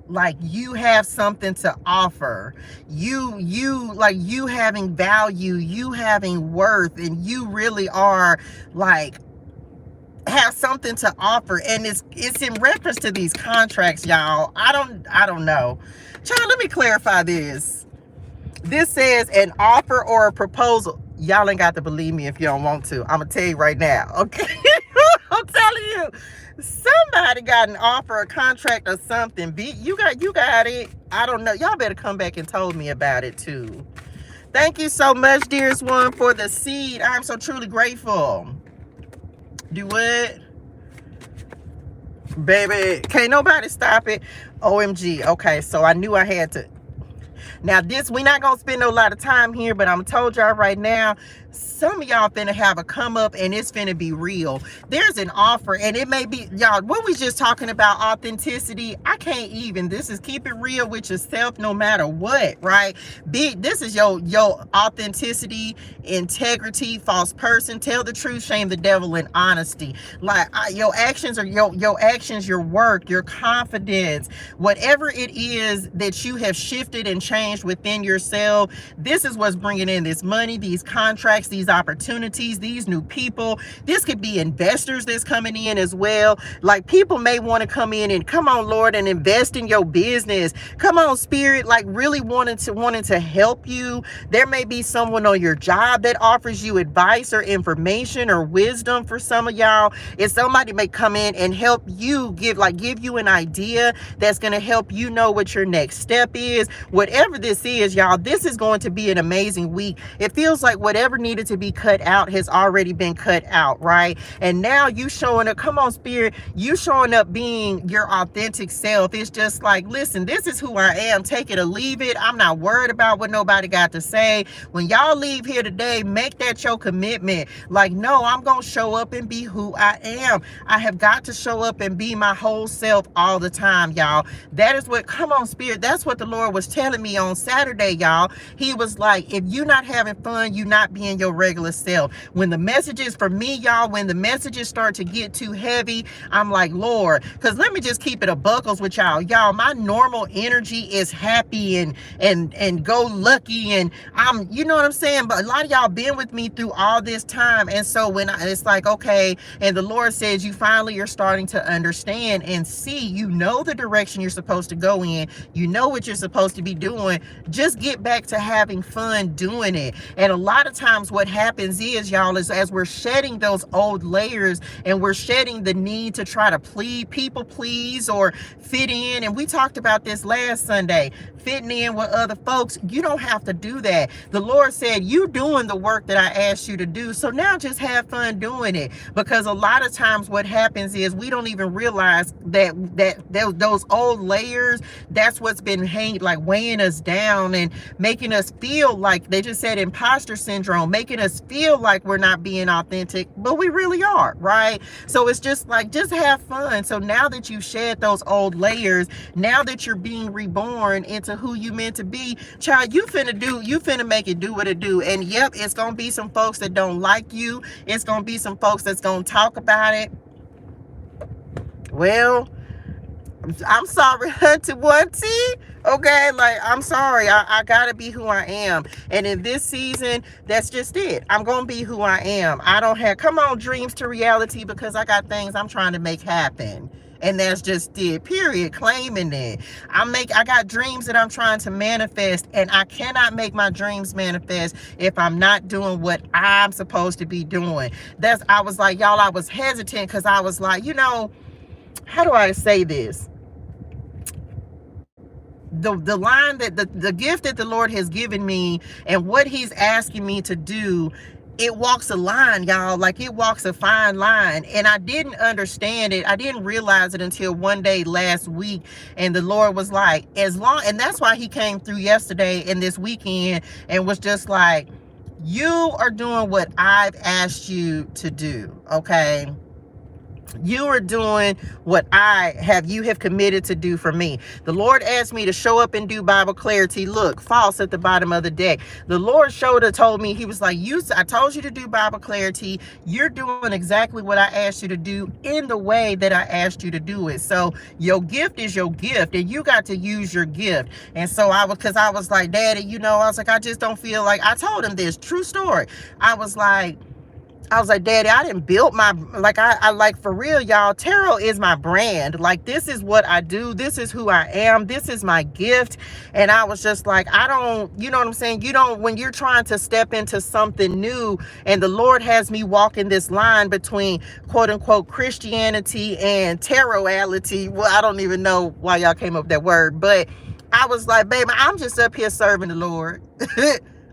like, you have something to offer, you having value, you having worth, and you really are, like, have something to offer. And it's in reference to these contracts, y'all. I don't know, child. Let me clarify this. This says an offer or a proposal. Y'all ain't got to believe me if you don't want to. I'm gonna tell you right now, okay? I'm telling you, somebody got an offer, a contract, or something. You got it. I don't know. Y'all better come back and told me about it too. Thank you so much, dearest one, for the seed. I'm so truly grateful. Do what? Baby, can't nobody stop it. OMG. Okay, so I knew I had to. Now, we're not going to spend a lot of time here, but I'm told y'all right now, some of y'all finna have a come up, and it's finna be real. There's an offer, and it may be, y'all, what we just talking about, authenticity. I can't even. This is keep it real with yourself no matter what, right? This is your authenticity, integrity, false person, tell the truth, shame the devil, and honesty. Like, your actions are your actions, your work, your confidence, whatever it is that you have shifted and changed within yourself. This is what's bringing in this money, these contracts, these opportunities, these new people. This could be investors that's coming in as well. Like, people may want to come in and come on, Lord, and invest in your business. Come on, Spirit, like really wanting to help you. There may be someone on your job that offers you advice or information or wisdom. For some of y'all, if somebody may come in and help you give you an idea that's going to help you know what your next step is. Whatever whatever this is, y'all, this is going to be an amazing week. It feels like whatever needed to be cut out has already been cut out, right? And now you showing up, come on, Spirit, you showing up being your authentic self. It's just like, listen, this is who I am. Take it or leave it. I'm not worried about what nobody got to say. When y'all leave here today, make that your commitment. Like, no, I'm going to show up and be who I am. I have got to show up and be my whole self all the time, y'all. That is what, come on, Spirit, that's what the Lord was telling me on Saturday, y'all. He was like, if you're not having fun, you're not being your regular self. When the messages for me, y'all, when the messages start to get too heavy, I'm like, Lord, because let me just keep it a buckles with y'all. Y'all, my normal energy is happy and go lucky, and I'm, you know what I'm saying? But a lot of y'all been with me through all this time, and so when it's like, okay, and the Lord says you finally are starting to understand and see, you know the direction you're supposed to go in, you know what you're supposed to be doing, just get back to having fun doing it. And a lot of times what happens is, y'all, is as we're shedding those old layers and we're shedding the need to try to people please or fit in, and we talked about this last Sunday, fitting in with other folks, you don't have to do that. The Lord said, you doing the work that I asked you to do, so now just have fun doing it. Because a lot of times what happens is we don't even realize that those old layers, that's what's been weighing us down and making us feel like, they just said imposter syndrome, making us feel like we're not being authentic, but we really are, right? So it's just like, just have fun. So now that you've shed those old layers, now that you're being reborn into who you meant to be, child, you finna make it do what it do. And yep, it's gonna be some folks that don't like you. It's gonna be some folks that's gonna talk about it. Well, I'm sorry, Hunter One T. Okay, like, I'm sorry. I gotta be who I am. And in this season, that's just it. I'm gonna be who I am. I don't have, come on, dreams to reality, because I got things I'm trying to make happen. And that's just it, period. Claiming it. I got dreams that I'm trying to manifest, and I cannot make my dreams manifest if I'm not doing what I'm supposed to be doing. I was like, y'all, I was hesitant because I was like, you know, how do I say this? The line that the gift that the Lord has given me and what he's asking me to do, it walks a line, y'all. Like, it walks a fine line. And I didn't understand it. I didn't realize it until one day last week. And the Lord was like, and that's why he came through yesterday and this weekend and was just like, you are doing what I've asked you to do. Okay. You are doing what you have committed to do for me. The Lord asked me to show up and do Bible clarity. Look, false at the bottom of the deck. The Lord told me, he was like, I told you to do Bible clarity. You're doing exactly what I asked you to do in the way that I asked you to do it. So your gift is your gift, and you got to use your gift. And so I was like, Daddy, you know, I was like, I just don't feel like, I told him this true story. I was like, Daddy, I didn't build I like, for real, y'all, tarot is my brand. Like, this is what I do. This is who I am. This is my gift. And I was just like, I don't, you know what I'm saying? When you're trying to step into something new, and the Lord has me walking this line between quote unquote Christianity and tarotality. Well, I don't even know why y'all came up with that word, but I was like, baby, I'm just up here serving the Lord.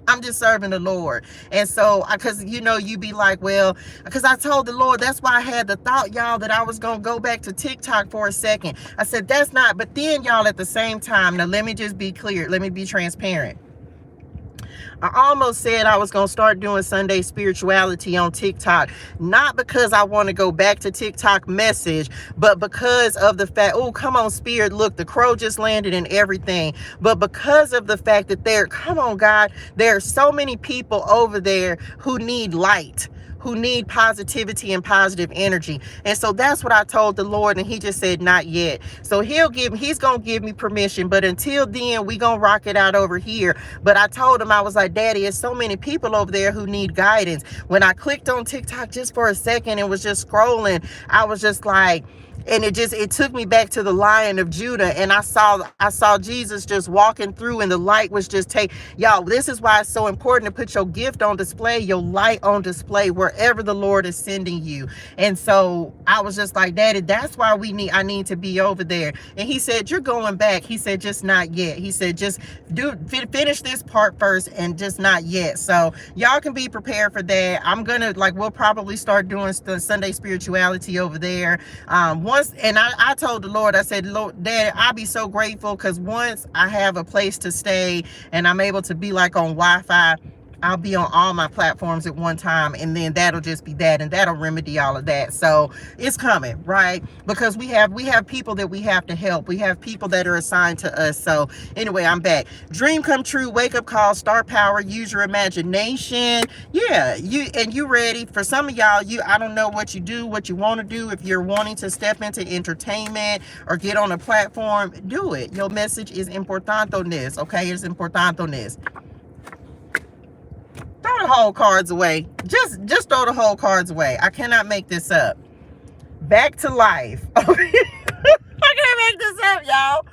I'm just serving the Lord. And so, because, you know, you be like, well, because I told the Lord, that's why I had the thought, y'all, that I was going to go back to TikTok for a second. I said, that's not, but then, y'all, at the same time, now let me just be clear. Let me be transparent. I almost said I was going to start doing Sunday spirituality on TikTok, not because I want to go back to TikTok message, but because of the fact, oh, come on, Spirit, look, the crow just landed and everything. But because of the fact that come on, God, there are so many people over there who need light, who need positivity and positive energy. And so that's what I told the Lord, and he just said, not yet. So he's going to give me permission, but until then, we going to rock it out over here. But I told him, I was like, Daddy, there's so many people over there who need guidance. When I clicked on TikTok just for a second and was just scrolling, I was just like, And it took me back to the Lion of Judah, and I saw Jesus just walking through, and the light was just y'all, this is why it's so important to put your gift on display, your light on display wherever the Lord is sending you. And so I was just like, Daddy, that's why I need to be over there. And he said, you're going back. He said, just not yet. He said, just finish this part first, and just not yet. So y'all can be prepared for that. I'm gonna, like, we'll probably start doing the Sunday spirituality over there. And I told the Lord, I said, Lord, Dad, I'll be so grateful, because once I have a place to stay and I'm able to be like on Wi-Fi, I'll be on all my platforms at one time, and then that'll just be that, and that'll remedy all of that. So it's coming, right? Because we have people that we have to help. We have people that are assigned to us. So anyway, I'm back. Dream come true, wake up call, star power, use your imagination. Yeah, you ready. For some of y'all, I don't know what you do, what you want to do. If you're wanting to step into entertainment or get on a platform, do it. Your message is importante, okay? It's importante. Throw the whole cards away. Just throw the whole cards away. I cannot make this up. Back to life. I can't make this up, y'all.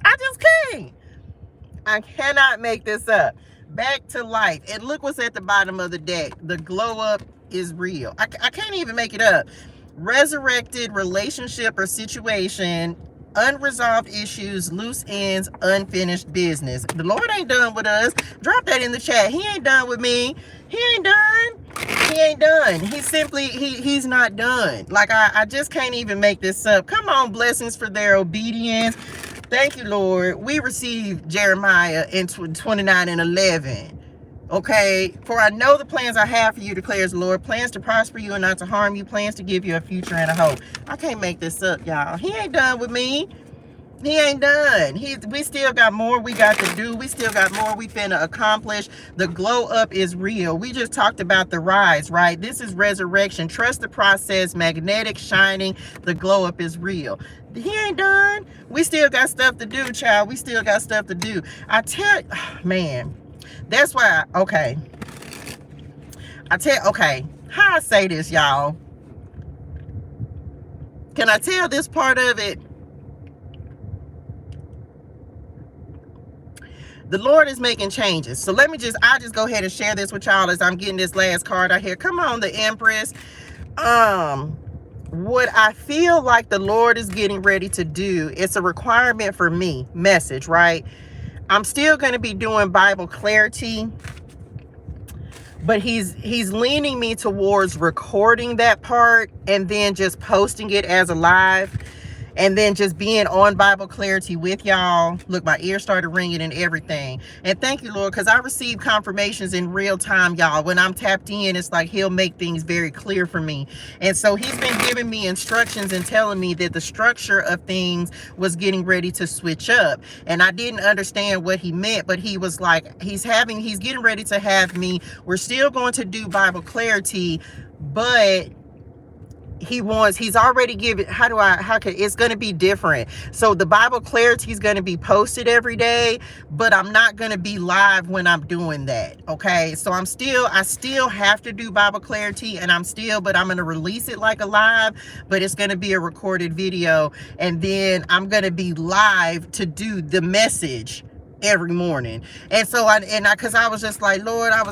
I just can't. I cannot make this up. Back to life. And look what's at the bottom of the deck. The glow up is real. I can't even make it up. Resurrected relationship or situation, unresolved issues, loose ends, unfinished business. The Lord ain't done with us. Drop that in the chat. He ain't done with me. He ain't done. He ain't done. He's not done. Like, I just can't even make this up. Come on, blessings for their obedience. Thank you, Lord. We received Jeremiah in 29:11. Okay, for I know the plans I have for you, declares the Lord, plans to prosper you and not to harm you, plans to give you a future and a hope. I can't make this up, y'all. He ain't done with me. He ain't done. We still got more we got to do. We still got more we finna accomplish. The glow up is real. We just talked about the rise, right? This is resurrection. Trust the process. Magnetic, shining. The glow up is real. He ain't done. We still got stuff to do, child. We still got stuff to do. I tell you, man. That's why, okay. How I say this, y'all? Can I tell this part of it? The Lord is making changes. So I'll just go ahead and share this with y'all as I'm getting this last card out here. Come on, the Empress. What I feel like the Lord is getting ready to do, it's a requirement for me, message, right? I'm still going to be doing Bible clarity, but he's leaning me towards recording that part and then just posting it as a live, and then just being on Bible clarity with y'all. Look, my ears started ringing and everything. And thank you, Lord, because I receive confirmations in real time, y'all. When I'm tapped in, it's like he'll make things very clear for me. And so he's been giving me instructions and telling me that the structure of things was getting ready to switch up. And I didn't understand what he meant, but he was like, he's getting ready to have me. We're still going to do Bible clarity, but he's already given, it's going to be different. So the Bible clarity is going to be posted every day, but I'm not going to be live when I'm doing that. Okay. So I still have to do Bible clarity, and but I'm going to release it like a live, but it's going to be a recorded video. And then I'm going to be live to do the message every morning. And so because I was just like, Lord, I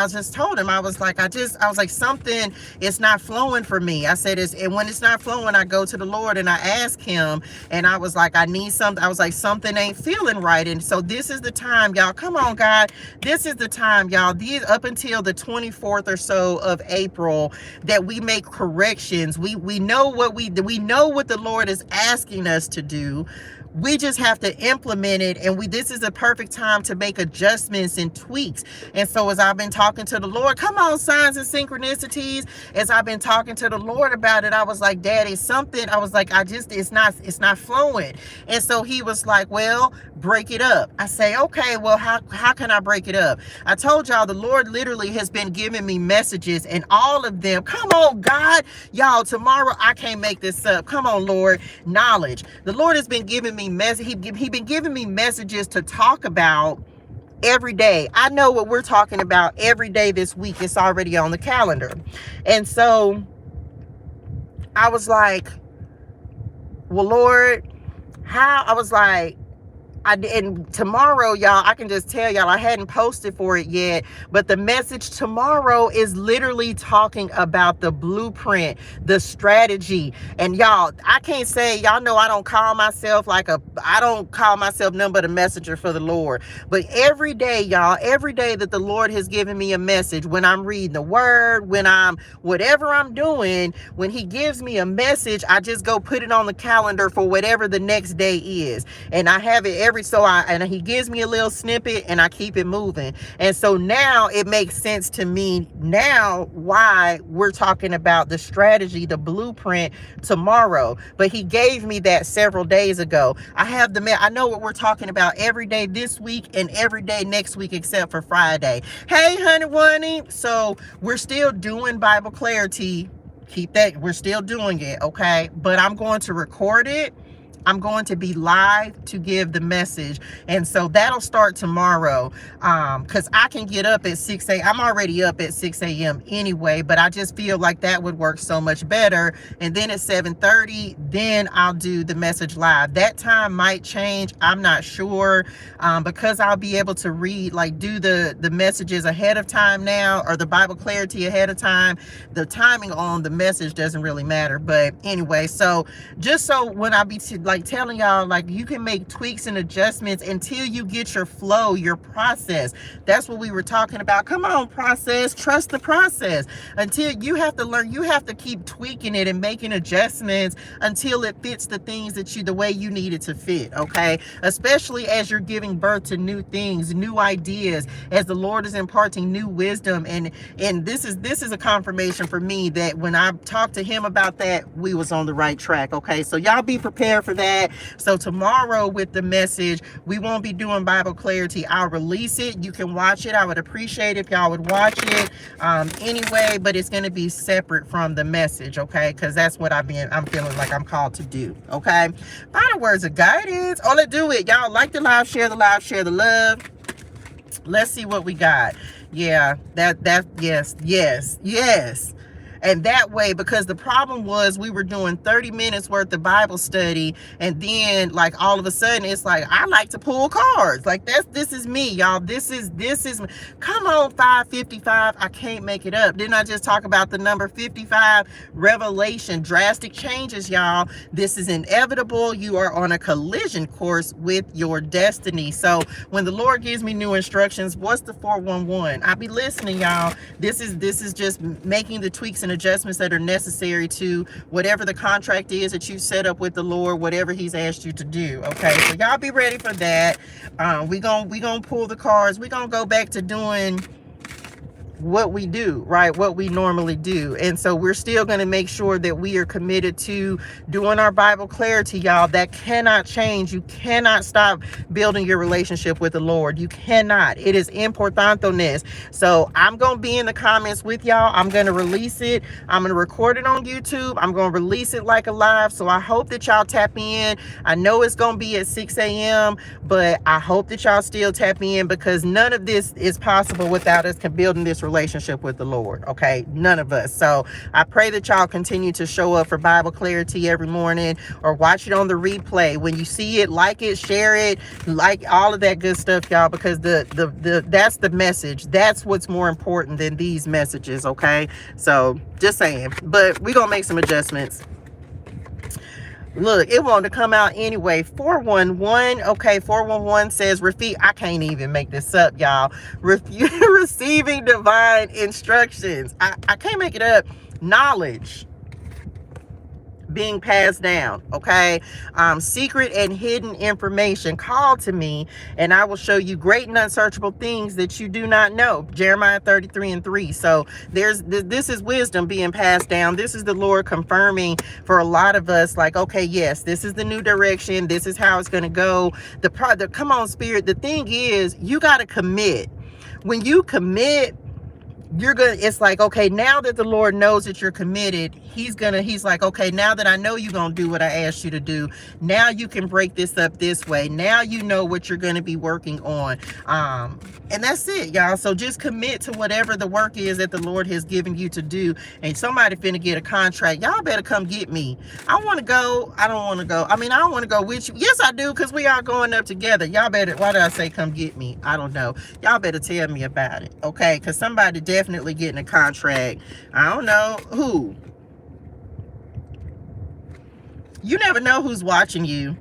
just told him, I was like, something is not flowing for me. I said, and when it's not flowing, I go to the Lord and I ask him, and I was like, I need something. I was like, something ain't feeling right. And so this is the time, y'all. Come on, God. This is the time, y'all. These up until the 24th or so of April that we make corrections. We know what we know what the Lord is asking us to do. We just have to implement it, and this is a perfect time to make adjustments and tweaks. And so as I've been talking to the Lord, come on, signs and synchronicities, as I've been talking to the Lord about it, I was like, Daddy, something, I was like, it's not flowing. And so he was like, well, break it up. I say, okay, well, how can I break it up? I told y'all the Lord literally has been giving me messages, and all of them, come on, God, y'all, tomorrow, I can't make this up. Come on, Lord, knowledge. The Lord has been giving me he been giving me messages to talk about every day. I know what we're talking about every day this week. It's already on the calendar. And so I was like, well, Lord, how? I was like, and tomorrow, y'all, I can just tell y'all, I hadn't posted for it yet, but the message tomorrow is literally talking about the blueprint, the strategy. And y'all, I can't say, y'all know I don't call myself I don't call myself nothing but a messenger for the Lord. But every day, y'all, every day that the Lord has given me a message, when I'm reading the word, whatever I'm doing, when he gives me a message, I just go put it on the calendar for whatever the next day is. And I have it and he gives me a little snippet and I keep it moving. And so now it makes sense to me now why we're talking about the strategy, the blueprint tomorrow. But he gave me that several days ago. I know what we're talking about every day this week and every day next week except for Friday. Hey, honey bunny. So we're still doing Bible Clarity. Keep that. We're still doing it. Okay. But I'm going to record it. I'm going to be live to give the message. And so that'll start tomorrow. Because I can get up at 6 a.m. I'm already up at 6 a.m. anyway, but I just feel like that would work so much better. And then at 7:30, then I'll do the message live. That time might change. I'm not sure. Because I'll be able to do the messages ahead of time now, or the Bible Clarity ahead of time. The timing on the message doesn't really matter. But anyway, so just so when I be telling y'all, you can make tweaks and adjustments until you get your flow, your process. That's what we were talking about. Come on, process, trust the process. Until you have to learn, you have to keep tweaking it and making adjustments until it fits the things the way you need it to fit. Okay, especially as you're giving birth to new things, new ideas, as the Lord is imparting new wisdom. And this is a confirmation for me that when I talked to him about that, we was on the right track. Okay, so y'all be prepared for that. So tomorrow with the message, we won't be doing Bible Clarity. I'll release it. You can watch it. I would appreciate if y'all would watch it anyway, but it's going to be separate from the message. Okay, because that's what I'm feeling like I'm called to do. Okay, final words of guidance. All I do it, y'all like the live, share the love. Let's see what we got. Yeah, yes. And that way, because the problem was we were doing 30 minutes worth of Bible study, and then all of a sudden it's I like to pull cards. This is me, y'all. This is come on, 555. I can't make it up. Didn't I just talk about the number 55? Revelation, drastic changes, y'all. This is inevitable. You are on a collision course with your destiny. So when the Lord gives me new instructions, what's the 411? I'll be listening, y'all. This is just making the tweaks and adjustments that are necessary to whatever the contract is that you set up with the Lord, whatever he's asked you to do. Okay, so y'all be ready for that. We gonna pull the cards. We gonna go back to doing what we do, right? What we normally do. And so we're still going to make sure that we are committed to doing our Bible Clarity, y'all. That cannot change. You cannot stop building your relationship with the Lord. You cannot. It is importantones. So I'm going to be in the comments with y'all. I'm going to release it. I'm going to record it on YouTube. I'm going to release it like a live. So I hope that y'all tap in. I know it's going to be at 6 a.m., but I hope that y'all still tap in, because none of this is possible without us building this relationship with the Lord. Okay, none of us. So I pray that y'all continue to show up for Bible Clarity every morning, or watch it on the replay. When you see it, like it, share it, like all of that good stuff, y'all, because that's the message. That's what's more important than these messages. Okay, so just saying. But we're gonna make some adjustments. Look, it wanted to come out anyway. 411. Okay, 411 says, I can't even make this up, y'all. Receiving divine instructions. I can't make it up. Knowledge being passed down. Okay, secret and hidden information. Call to me and I will show you great and unsearchable things that you do not know. Jeremiah 33:3. So this is wisdom being passed down. This is the Lord confirming for a lot of us, okay, yes, this is the new direction. This is how it's going to go. Come on, Spirit. The thing is, you got to commit. When you commit, it's like, okay, now that the Lord knows that you're committed, he's like, okay, now that I know you're gonna do what I asked you to do, now you can break this up this way. Now you know what you're gonna be working on. And that's it, y'all. So just commit to whatever the work is that the Lord has given you to do. And somebody finna get a contract, y'all better come get me. I want to go. I don't want to go. I mean, I don't want to go with you. Yes, I do, because we are going up together. Y'all better, why did I say come get me? I don't know. Y'all better tell me about it, okay? Because somebody definitely getting a contract. I don't know who. You never know who's watching you.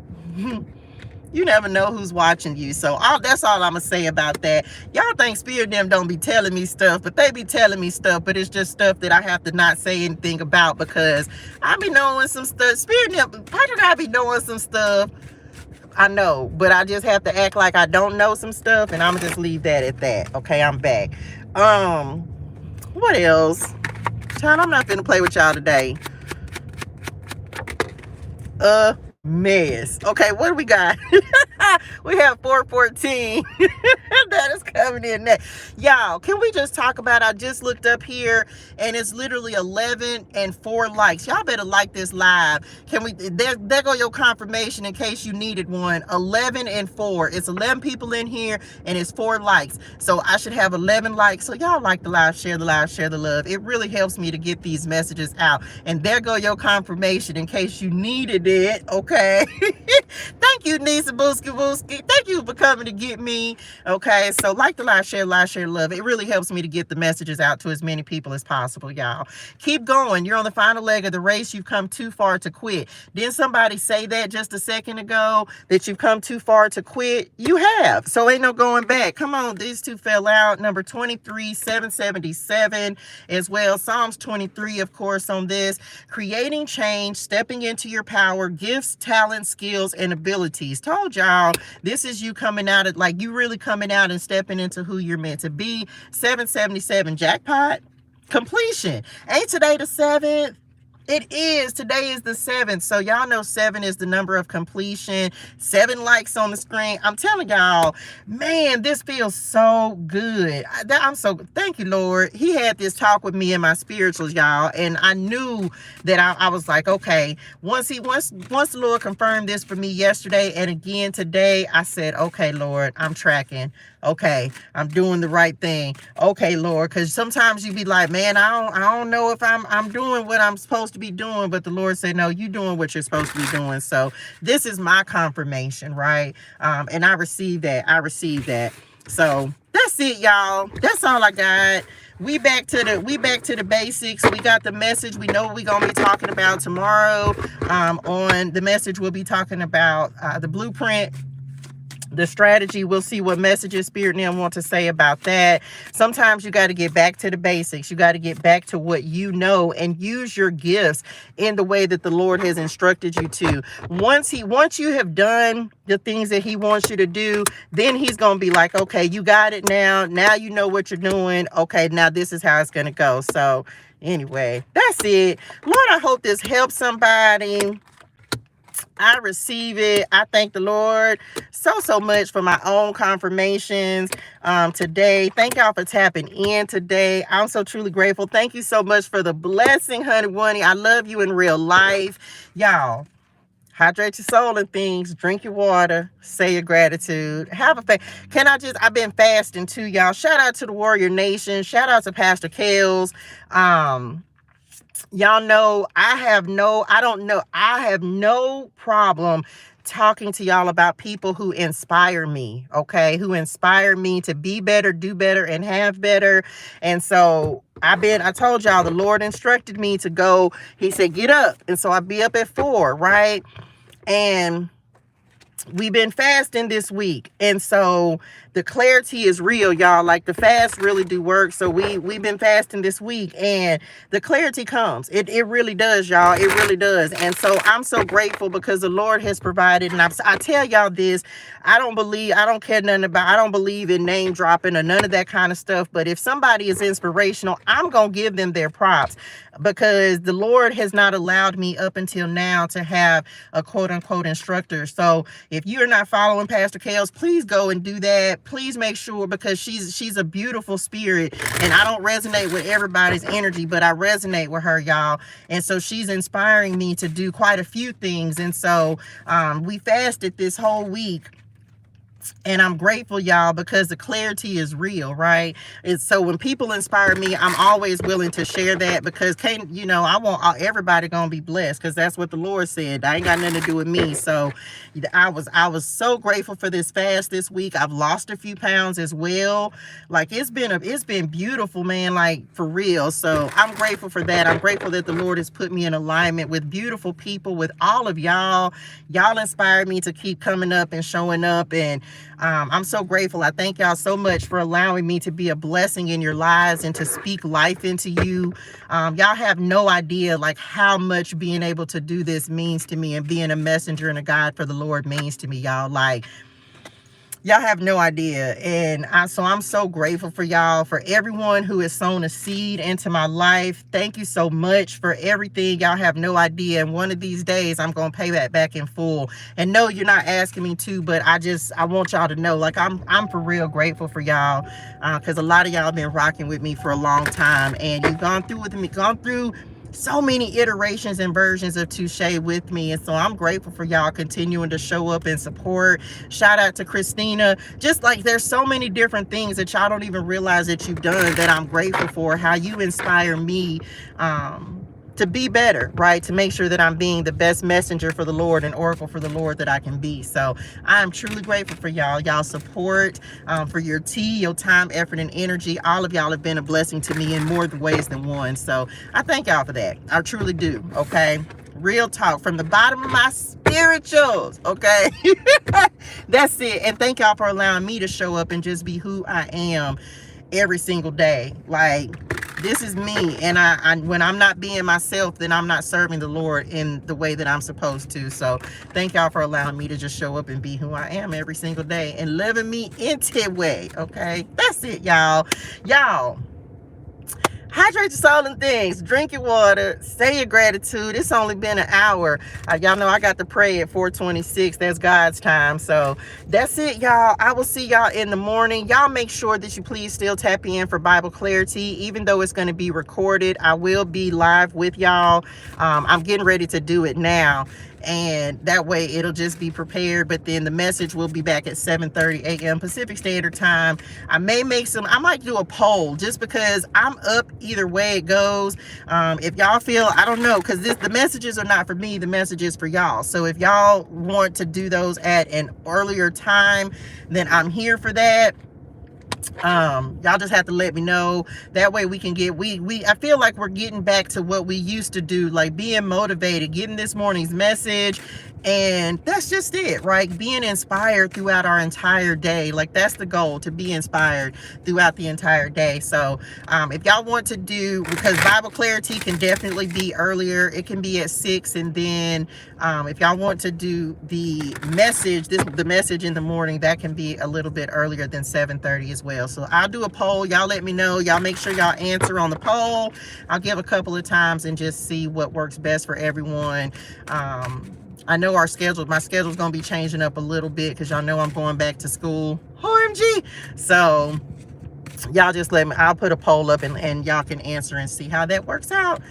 You never know who's watching you. So that's all I'm going to say about that. Y'all think Spirit them don't be telling me stuff, but they be telling me stuff, but it's just stuff that I have to not say anything about, because I be knowing some stuff. Spirit them, Patrick, I be knowing some stuff. I know, but I just have to act like I don't know some stuff, and I'm going to just leave that at that. Okay, I'm back. What else? Child, I'm not finna play with y'all today. Mess. Okay, what do we got? We have 414 that is coming in next. Y'all, can we just talk about, I just looked up here and it's literally 11 and 4 likes. Y'all better like this live. Can we, there go your confirmation in case you needed one. 11 and 4. It's 11 people in here and it's 4 likes. So I should have 11 likes. So y'all like the live, share the live, share the love. It really helps me to get these messages out. And there go your confirmation in case you needed it. Okay. Thank you, Nisa Booski Booski. Thank you for coming to get me. Okay, so like the live, share love. It really helps me to get the messages out to as many people as possible, y'all. Keep going. You're on the final leg of the race. You've come too far to quit. Didn't somebody say that just a second ago, that you've come too far to quit? You have. So ain't no going back. Come on, these two fell out. Number 23, 777 as well. Psalms 23, of course, on this. Creating change, stepping into your power, gifts, talent, skills, and abilities. Told y'all, this is you coming out of, like, you really coming out and stepping into who you're meant to be. 777 jackpot completion. Ain't today the 7th? It is. Today is the 7th. So y'all know 7 is the number of completion. 7 likes on the screen. I'm telling y'all, man, this feels so good. I'm so, thank you, Lord. He had this talk with me in my spirituals, y'all. And I knew that I was like, okay, once the Lord confirmed this for me yesterday and again today, I said, okay, Lord, I'm tracking. Okay, I'm doing the right thing. Okay, Lord, because sometimes you be like, man, I don't know if I'm doing what I'm supposed to be doing, but the Lord said, no, you doing what you're supposed to be doing. So this is my confirmation, right? And I received that. So that's it, y'all. That's all I got. We back to the basics. We got the message. We know what we're gonna be talking about tomorrow. On the message, we'll be talking about the blueprint, the strategy. We'll see what messages Spirit and them want to say about that. Sometimes you got to get back to the basics. You got to get back to what you know and use your gifts in the way that the Lord has instructed you to. Once you have done the things that he wants you to do, then he's going to be like, okay, you got it now. Now you know what you're doing. Okay, now this is how it's going to go. So anyway, that's it. Lord, I hope this helps somebody. I receive it. I thank the Lord so much for my own confirmations today. Thank y'all for tapping in today. I'm so truly grateful. Thank you so much for the blessing, honey bunny. I love you in real life. Y'all, hydrate your soul and things. Drink your water. Say your gratitude. Have a fast. I've been fasting too, y'all. Shout out to the Warrior Nation. Shout out to Pastor Kales. Y'all know I have no problem talking to y'all about people who inspire me, okay? Who inspire me to be better, do better, and have better. And so I told y'all the Lord instructed me to go. He said, get up. And so I'll be up at 4, right? And we've been fasting this week. And so the clarity is real, y'all. Like, the fast really do work. So we've been fasting this week and the clarity comes. It really does, y'all. It really does. And so I'm so grateful because the Lord has provided. And I tell y'all this, I don't believe in name dropping or none of that kind of stuff. But if somebody is inspirational, I'm going to give them their props, because the Lord has not allowed me up until now to have a quote unquote instructor. So if you're not following Pastor Kales, please go and do that. please make sure, because she's a beautiful spirit, and I don't resonate with everybody's energy, but I resonate with her, y'all. And so she's inspiring me to do quite a few things. And so we fasted this whole week. And I'm grateful, y'all, because the clarity is real, right? And so when people inspire me, I'm always willing to share that, because, I want everybody gonna be blessed, because that's what the Lord said. I ain't got nothing to do with me. So I was so grateful for this fast this week. I've lost a few pounds as well. Like, it's been beautiful, man, like, for real. So I'm grateful for that. I'm grateful that the Lord has put me in alignment with beautiful people, with all of y'all. Y'all inspired me to keep coming up and showing up, and I'm so grateful. I thank y'all so much for allowing me to be a blessing in your lives and to speak life into you. Y'all have no idea, like, how much being able to do this means to me, and being a messenger and a guide for the Lord means to me, y'all. Like, y'all have no idea. And so I'm so grateful for y'all, for everyone who has sown a seed into my life. Thank you so much for everything. Y'all have no idea. And one of these days, I'm going to pay that back in full. And no, you're not asking me to, but I want y'all to know, like, I'm for real grateful for y'all, because a lot of y'all have been rocking with me for a long time, and you've gone through so many iterations and versions of ToShae with me. And so I'm grateful for y'all continuing to show up and support. Shout out to Christina. Just like, there's so many different things that y'all don't even realize that you've done, that I'm grateful for. How you inspire me to be better, right? To make sure that I'm being the best messenger for the Lord and oracle for the Lord that I can be. So I'm truly grateful for y'all support, for your tea, your time, effort, and energy. All of y'all have been a blessing to me in more ways than one. So I thank y'all for that. I truly do. Okay. Real talk from the bottom of my spirituals. Okay. That's it. And thank y'all for allowing me to show up and just be who I am every single day. Like, this is me, and I when I'm not being myself, then I'm not serving the Lord in the way that I'm supposed to. So thank y'all for allowing me to just show up and be who I am every single day, and living me into way. Okay, that's it, y'all. Hydrate your soul and things. Drink your water. Say your gratitude. It's only been an hour. Y'all know I got to pray at 4:26. That's God's time. So that's it, y'all. I will see y'all in the morning. Y'all make sure that you please still tap in for Bible Clarity. Even though it's going to be recorded, I will be live with y'all. I'm getting ready to do it now, and that way it'll just be prepared. But then the message will be back at 7:30 a.m. Pacific Standard Time. I might do a poll, just because I'm up either way it goes. If y'all feel, I don't know, because the messages are not for me, the message is for y'all. So if y'all want to do those at an earlier time, then I'm here for that. Y'all just have to let me know. That way we can get, I feel like we're getting back to what we used to do, like being motivated, getting this morning's message. And that's just it, right? Being inspired throughout our entire day. Like, that's the goal, to be inspired throughout the entire day. So if y'all want to do, because Bible Clarity can definitely be earlier, it can be at 6. And then if y'all want to do the message in the morning, that can be a little bit earlier than 7:30 as well. So I'll do a poll. Y'all let me know. Y'all make sure y'all answer on the poll. I'll give a couple of times and just see what works best for everyone. I know my schedule's going to be changing up a little bit, because y'all know I'm going back to school. OMG. So y'all just let me, I'll put a poll up, and y'all can answer and see how that works out.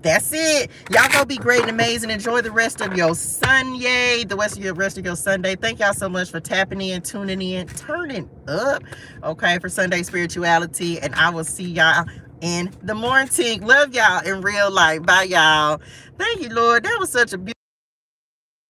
That's it. Y'all go be great and amazing. Enjoy the rest of your Sunday, the rest of your Sunday. Thank y'all so much for tapping in, tuning in, turning up, okay, for Sunday Spirituality. And I will see y'all in the morning. Love y'all in real life. Bye, y'all. Thank you, Lord. That was such a beautiful